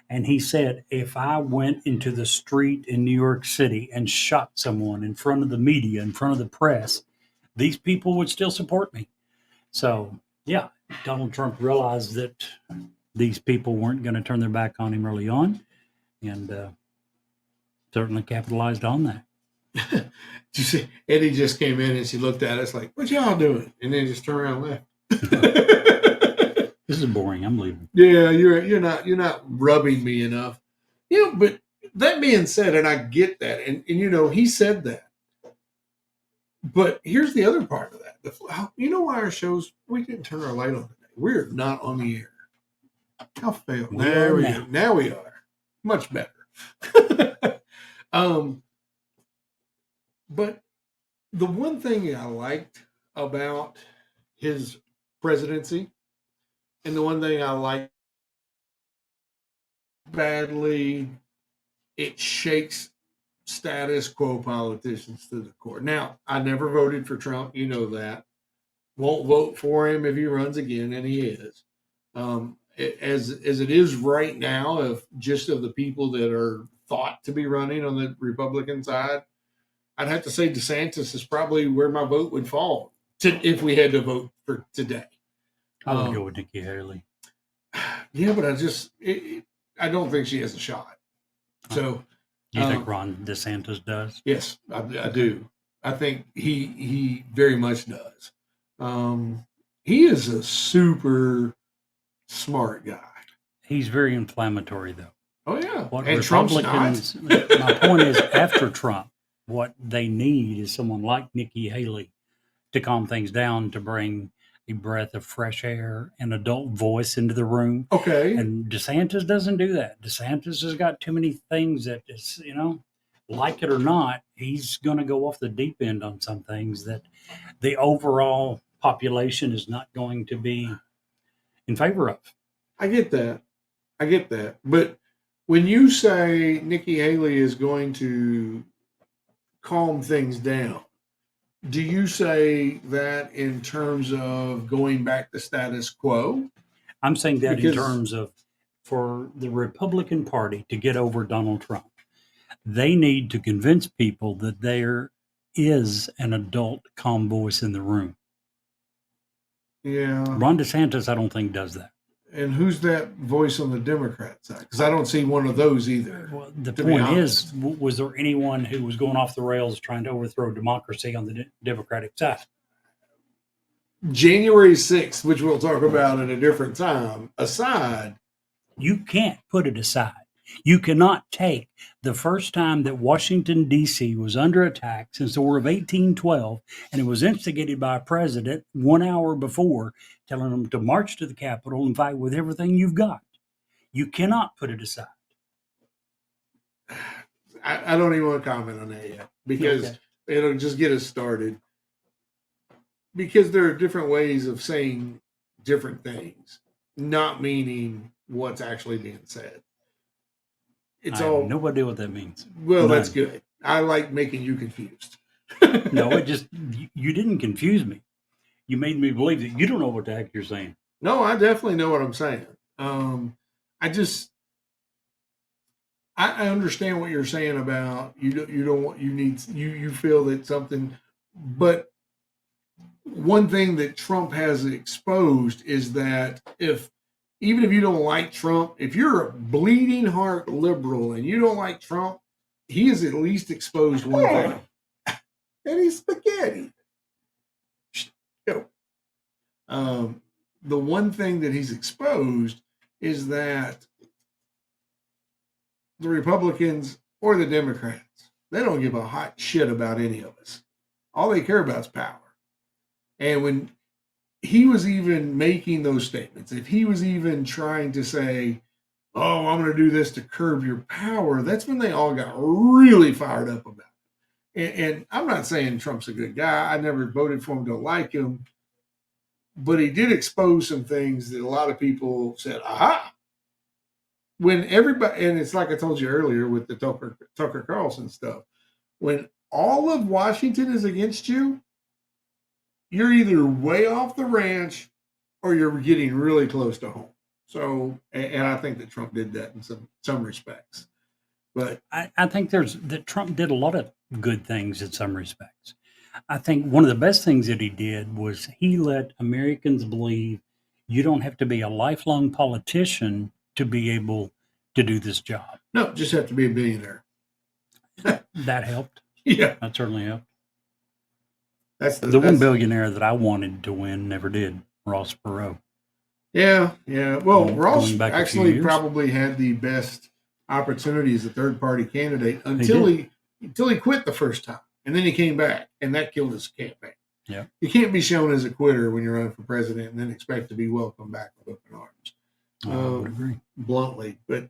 And he said, if I went into the street in New York City and shot someone in front of the media, in front of the press, these people would still support me. So, yeah, Donald Trump realized that these people weren't going to turn their back on him early on, and certainly capitalized on that. you see, Eddie just came in and she looked at us like, "What y'all doing?" And then just turned around and left. This is boring. I'm leaving. Yeah, you're not rubbing me enough. But that being said, and I get that, and he said that. But here's the other part of that. You know why our shows, we didn't turn our light on today. We're not on the air. How failed. We are now. Now we are. Much better. But the one thing I liked about his presidency, and the one thing I liked badly, it shakes status quo politicians to the core. Now, I never voted for Trump. You know that. Won't vote for him if he runs again, and he is. As it is right now, of the people that are thought to be running on the Republican side, I'd have to say DeSantis is probably where my vote would fall if we had to vote for today. I would go with Nikki Haley. Yeah, but I don't think she has a shot. So, do you think Ron DeSantis does? Yes, I do. I think he very much does. He is a super smart guy. He's very inflammatory, though. Oh yeah, What and Republicans? My point is, after Trump, what they need is someone like Nikki Haley to calm things down, to bring a breath of fresh air and adult voice into the room. Okay. And DeSantis doesn't do that. DeSantis has got too many things that is, like it or not, he's going to go off the deep end on some things that the overall population is not going to be in favor of. I get that. But when you say Nikki Haley is going to calm things down, do you say that in terms of going back to status quo? I'm saying that in terms of, for the Republican Party to get over Donald Trump, they need to convince people that there is an adult calm voice in the room. Yeah. Ron DeSantis, I don't think, does that. And who's that voice on the Democrat side? Because I don't see one of those either. Well, the point is, was there anyone who was going off the rails trying to overthrow democracy on the Democratic side? January 6th, which we'll talk about at a different time, aside. You can't put it aside. You cannot take the first time that Washington, D.C. was under attack since the War of 1812, and it was instigated by a president 1 hour before, telling them to march to the Capitol and fight with everything you've got. You cannot put it aside. I don't even want to comment on that yet, because it'll just get us started. Because there are different ways of saying different things, not meaning what's actually being said. I have no idea what that means. Well, that's good. I like making you confused. No, you didn't confuse me. You made me believe that you don't know what the heck you're saying. No, I definitely know what I'm saying. I understand what you're saying about you feel that something, but one thing that Trump has exposed is that even if you don't like Trump, if you're a bleeding heart liberal and you don't like Trump, he has at least exposed one thing. And he's spaghetti. Go. The one thing that he's exposed is that the Republicans or the Democrats, they don't give a hot shit about any of us. All they care about is power. And when he was even making those statements, if he was even trying to say, oh, I'm going to do this to curb your power, that's when they all got really fired up about it. And I'm not saying Trump's a good guy. I never voted for him, don't like him. But he did expose some things that a lot of people said, aha. When everybody, and it's like I told you earlier with the Tucker Carlson stuff, when all of Washington is against you, you're either way off the ranch or you're getting really close to home. So, and I think that Trump did that in some respects. But I think that Trump did a lot of good things in some respects. I think one of the best things that he did was he let Americans believe you don't have to be a lifelong politician to be able to do this job. no, just have to be a billionaire. That helped. Yeah, That certainly helped. that's The one billionaire that I wanted to win never did, Ross Perot. Yeah, yeah. Well, Ross Going back a few actually years. probably had the best opportunity as a third party candidate until he quit the first time, and then he came back, and that killed his campaign. Yeah. You can't be shown as a quitter when you're running for president and then expect to be welcomed back with open arms. I would agree. Bluntly, but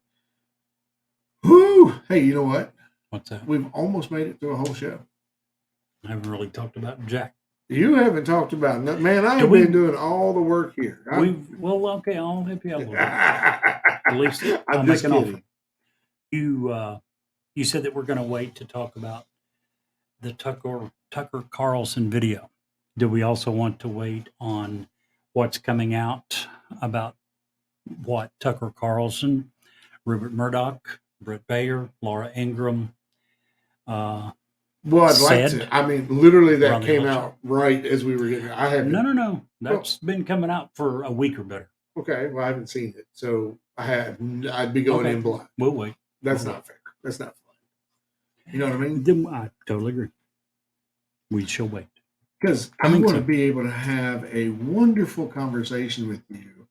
whoo, hey, you know what? What's that? We've almost made it through a whole show. I haven't really talked about Jack. You haven't talked about it. Man, I have we- been doing all the work here. Okay, I'll help you out a little bit. At least I'll I'm make just an kidding. offer. You said that we're going to wait to talk about the Tucker Carlson video. Do we also want to wait on what's coming out about what Tucker Carlson, Rupert Murdoch, Brett Baer, Laura Ingraham? Well, I'd like said to. I mean, literally, that around the came election. out right as we were getting. I haven't. No. That's been coming out for a week or better. Okay, well, I haven't seen it, so I'd be going Okay. in blind. We'll wait. That's not fair. That's not fun. You know what I mean? Then I totally agree. We shall wait. Because I Coming want to soon. be able to have a wonderful conversation with you,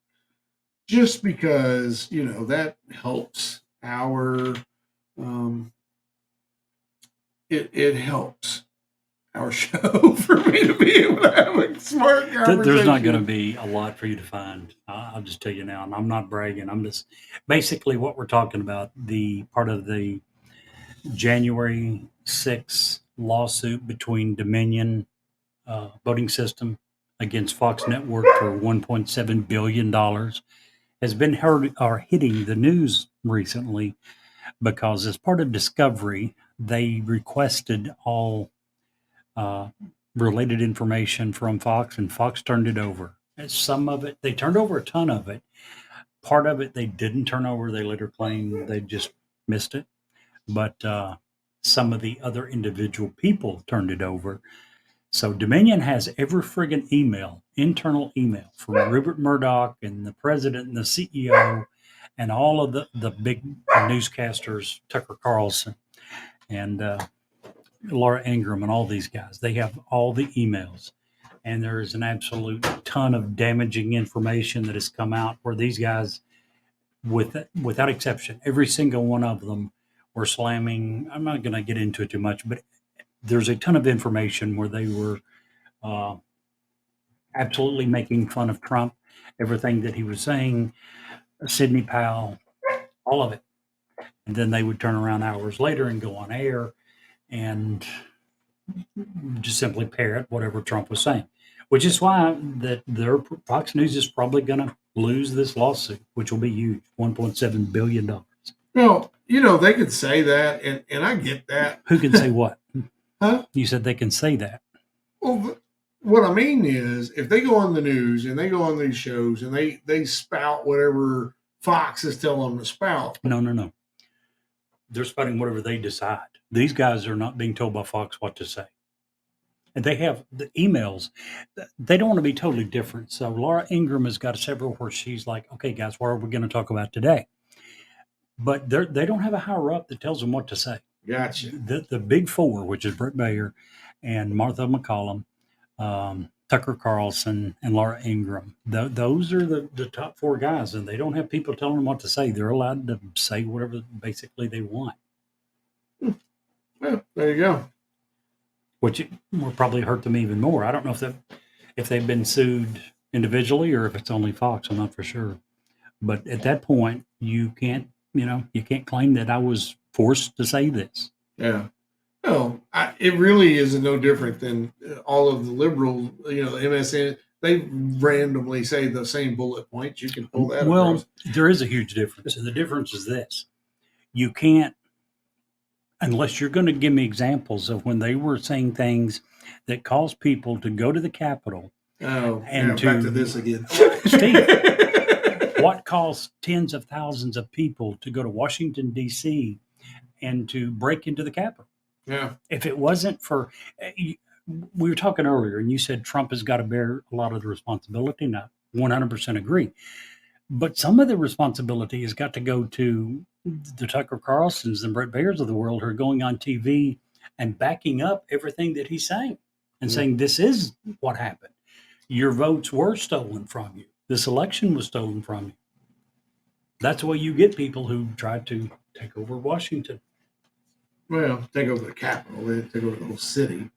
just because that helps our. It helps our show for me to be able to have a smart conversation. There's not going to be a lot for you to find. I'll just tell you now, and I'm not bragging. I'm just basically what we're talking about. The part of the January 6th lawsuit between Dominion voting system against Fox Network for $1.7 billion has been hitting the news recently because as part of discovery, they requested all related information from Fox, and Fox turned it over. And some of it, they turned over a ton of it. Part of it they didn't turn over. They later claimed they just missed it. But some of the other individual people turned it over. So Dominion has every friggin' internal email from Rupert Murdoch and the president and the CEO and all of the big newscasters, Tucker Carlson and Laura Ingraham and all these guys. They have all the emails. And there is an absolute ton of damaging information that has come out where these guys, without exception, every single one of them were slamming. I'm not going to get into it too much, but there's a ton of information where they were absolutely making fun of Trump, everything that he was saying, Sidney Powell, all of it. And then they would turn around hours later and go on air and just simply parrot whatever Trump was saying, which is why that their Fox News is probably going to lose this lawsuit, which will be huge, $1.7 billion. Well, they could say that, and I get that. Who can say what? Huh? You said they can say that. Well, what I mean is, if they go on the news and they go on these shows and they spout whatever Fox is telling them to spout. No. They're spouting whatever they decide. These guys are not being told by Fox what to say. And they have the emails. They don't want to be totally different. So Laura Ingraham has got several where she's like, okay, guys, what are we going to talk about today? But they don't have a higher up that tells them what to say. Gotcha. The big four, which is Brett Baer and Martha McCollum, Tucker Carlson and Laura Ingraham. Those are the top four guys, and they don't have people telling them what to say. They're allowed to say whatever basically they want, Well, there you go. which will probably hurt them even more. I don't know if they've been sued individually or if it's only Fox. I'm not for sure. But at that point, you can't claim that I was forced to say this. Yeah. No, it really is no different than all of the liberals, the MSN. They randomly say the same bullet points. You can pull that across. There is a huge difference. And the difference is this. You can't, unless you're going to give me examples of when they were saying things that caused people to go to the Capitol. Oh, and back to this again. Steve, what caused tens of thousands of people to go to Washington, D.C. and to break into the Capitol? Yeah. If it wasn't for, we were talking earlier, and you said Trump has got to bear a lot of the responsibility. And I 100% agree. But some of the responsibility has got to go to the Tucker Carlsons and Brett Bayers of the world who are going on TV and backing up everything that he's saying and saying, this is what happened. Your votes were stolen from you. This election was stolen from you. That's why you get people who try to take over Washington. Well, take over the Capitol. They take over the whole city.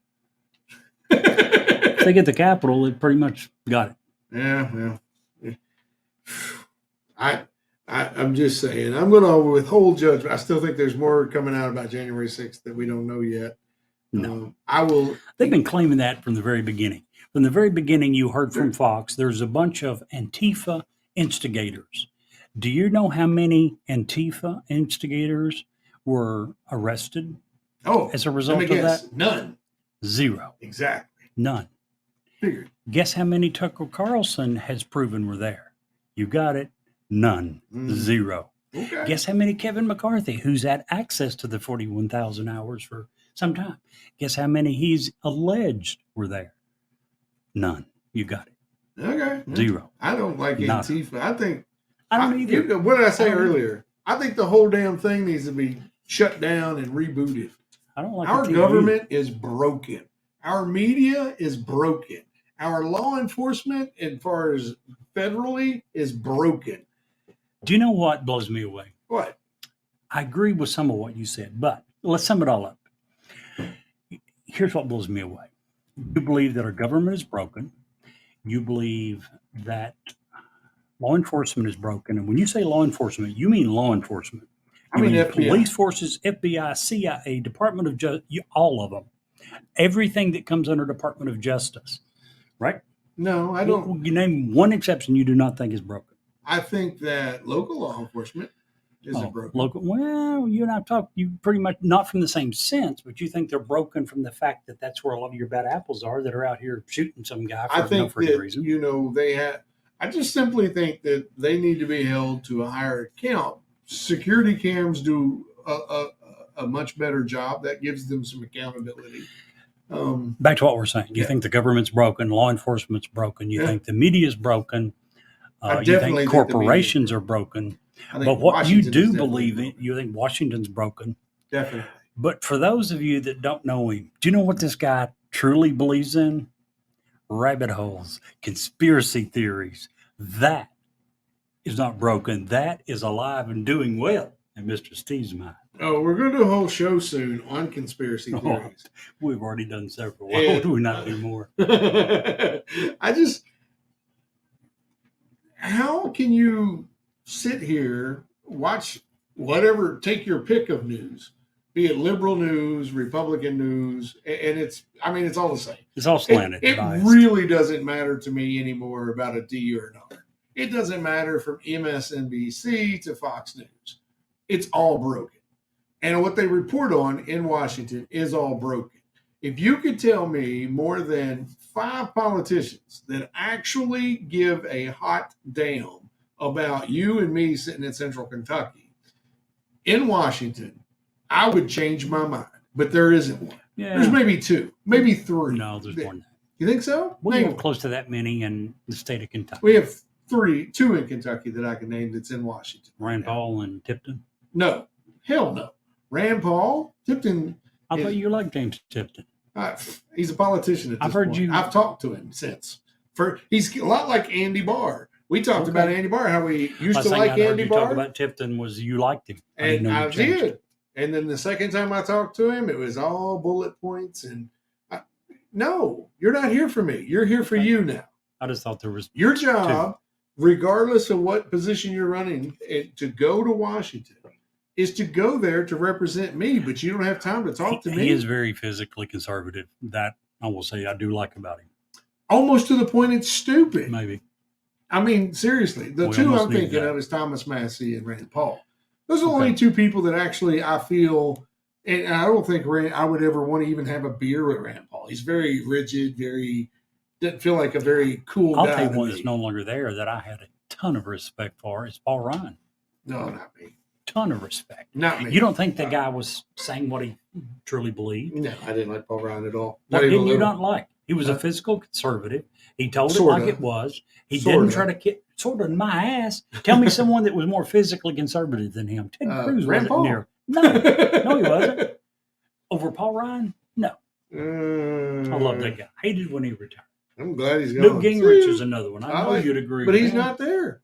If they get the Capitol, they pretty much got it. Yeah, well, I'm just saying. I'm going to withhold judgment. I still think there's more coming out about January 6th that we don't know yet. No. I will. They've been claiming that from the very beginning. From the very beginning, you heard from Fox, there's a bunch of Antifa instigators. Do you know how many Antifa instigators were arrested as a result of that? None. Zero. Exactly. None. Figured. Guess how many Tucker Carlson has proven were there? You got it. None. Zero. Okay. Guess how many Kevin McCarthy, who's had access to the 41,000 hours for some time? Guess how many he's alleged were there? None. You got it. Okay. Zero. I don't like Antifa. I don't either. What did I say earlier? I think the whole damn thing needs to be shut down and rebooted. I don't like Our government is broken. Our media is broken. Our law enforcement, as far as federally, is broken. Do you know what blows me away? What? I agree with some of what you said, but let's sum it all up. Here's what blows me away. You believe that our government is broken. You believe that law enforcement is broken. And when you say law enforcement, you mean law enforcement. You mean FBI. Police forces, FBI, CIA, Department of Justice, all of them. Everything that comes under Department of Justice, right? No, I don't. You name one exception you do not think is broken. I think that local law enforcement isn't broken. Local, well, you and I talk, you pretty much, not from the same sense, but you think they're broken from the fact that that's where a lot of your bad apples are that are out here shooting some guy for no freaking reason. I just simply think that they need to be held to a higher account. Security cams do a much better job. That gives them some accountability. Back to what we're saying. You think the government's broken, law enforcement's broken, you think the media's broken, you think corporations are broken. But what you do believe in, you think Washington's broken. Definitely. But for those of you that don't know him, do you know what this guy truly believes in? Rabbit holes, conspiracy theories. That is not broken. That is alive and doing well in Mr. Steve's mind. Oh, we're going to do a whole show soon on conspiracy theories. We've already done several. Why would we not do more? How can you sit here, watch whatever, take your pick of news, be it liberal news, Republican news, and it's all the same. It's all slanted. It really doesn't matter to me anymore about a D or an R. It doesn't matter from MSNBC to Fox News. It's all broken. And what they report on in Washington is all broken. If you could tell me more than 5 politicians that actually give a hot damn about you and me sitting in Central Kentucky in Washington, I would change my mind. But there isn't one. Yeah. There's maybe 2, maybe 3. No, there's more than that. You think so? We have close to that many in the state of Kentucky. We have 2 in Kentucky that I can name that's in Washington. Rand Paul and Tipton? No. Hell no. Rand Paul? Tipton. I thought you liked James Tipton. He's a politician at this I've heard point. you- I've talked to him since. He's a lot like Andy Barr. We talked about Andy Barr, how we used to like Andy you Barr. talk about Tipton was you liked him. And I you changed did. it. And then the second time I talked to him, it was all bullet points. And no, you're not here for me. You're here for you now. I just thought there was Your job, regardless of what position you're running, to go to Washington is to go there to represent me, but you don't have time to talk to me. He is very physically conservative. That I will say I do like about him. Almost to the point it's stupid. Maybe. I mean, seriously, the We two almost I'm need thinking that. of is Thomas Massey and Rand Paul. Those are the Okay. only two people that actually I feel, and I don't think I would ever want to even have a beer with Rand Paul. He's very rigid, doesn't feel like a very cool I'll guy. tell you to one me. that's no longer there that I had a ton of respect for is Paul Ryan. No, not me. Ton of respect. Not me. You don't think the guy was saying what he truly believed? No, I didn't like Paul Ryan at all. What Not even didn't a you little. not like? He was a physical conservative. He told it Sorta. like it was. He Sorta. didn't try to get sort of in my ass. Tell me someone that was more physically conservative than him. Ted Cruz Rand wasn't Paul. near. No, he wasn't. Over Paul Ryan? No. I love that guy. Hated when he retired. I'm glad he's Newt gone. Gingrich is another one. I I know like- you'd agree But with he's him. not there.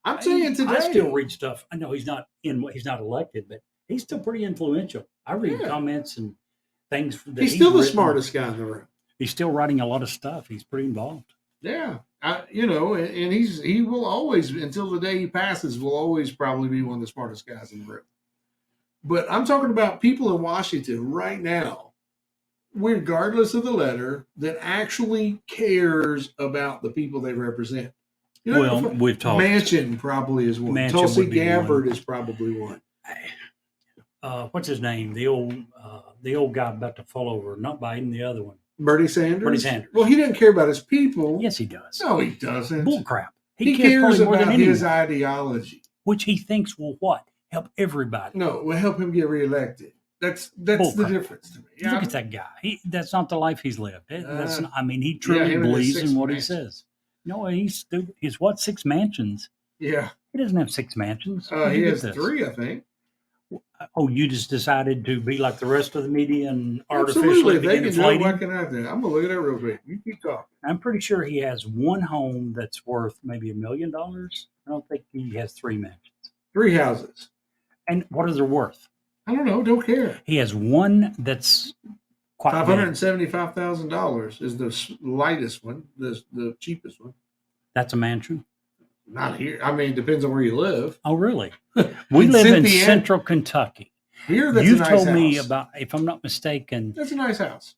I'm saying today. I still read stuff. I know he's not elected, but he's still pretty influential. I read Yeah. comments and things that he's still the written. smartest guy in the room. He's still writing a lot of stuff. He's pretty involved. Yeah, and he will always, until the day he passes, will always probably be one of the smartest guys in the room. But I'm talking about people in Washington right now, regardless of the letter, that actually cares about the people they represent. You know, Well, we've talked. Manchin probably is one. Manchin Tulsi would be Gabbard one. is probably one. What's his name? The old guy about to fall over. Not Biden, the other one. Bernie Sanders. Bernie Sanders. Well, he didn't care about his people. Yes, he does. No, he doesn't. Bull crap. He cares cares probably more about than his anyone, ideology. which he thinks will what help everybody. No, will help him get reelected. That's Bull the crap. difference to me. Look at that guy. That's not the life he's lived. That's not, I mean, he yeah, truly him and his believes 6 in what he mansions. says. No, he's stupid. He's what, 6 mansions? Yeah. He doesn't have 6 mansions. Where'd He you get has this? 3, I think. Oh, you just decided to be like the rest of the media and Absolutely. artificially If they begin can do it, inflating? why can I do it? I'm going to look at that real quick. You keep talking. I'm pretty sure he has one home that's worth maybe $1 million. I don't think he has 3 mansions. 3 houses. And what are they worth? I don't know. Don't care. He has one that's quite big. $575,000 is the lightest one, the cheapest one. That's a mansion. Not here. I mean, it depends on where you live. Oh, really? We live in Cynthia, central Kentucky. Here, that's You've a nice told house. me about, if I'm not mistaken, That's a nice house.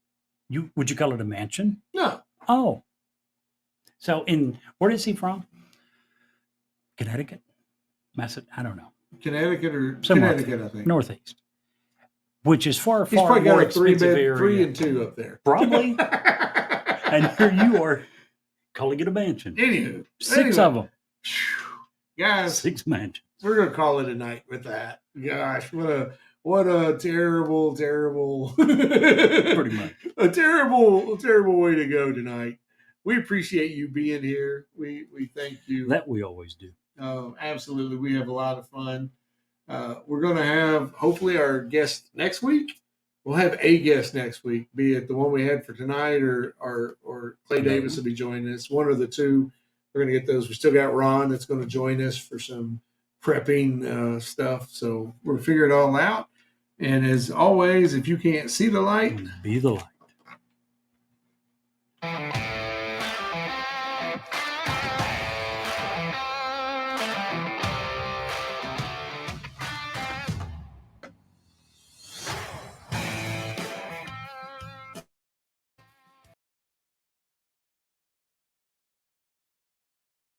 would you call it a mansion? No. Oh. So where is he from? Connecticut? I don't know. Connecticut or Somewhere Connecticut, I think. Northeast. Which is far, He's far probably more got a 3 expensive bed, area. 3 and 2 up there. Probably. And here you are calling it a mansion. Anywho, 6 of them. guys, 6 mansions. we're gonna call it a night with that. Gosh, what a terrible Pretty much. a terrible way to go tonight. We appreciate you being here. We thank you. That we always do. Absolutely, we have a lot of fun. We're gonna have hopefully our guest next week. We'll have a guest next week, be it the one we had for tonight or Clay Davis will be joining us. One of the two. We're going to get those. We still got Ron that's going to join us for some prepping stuff. So we'll figure it all out. And as always, if you can't see the light, Be the light.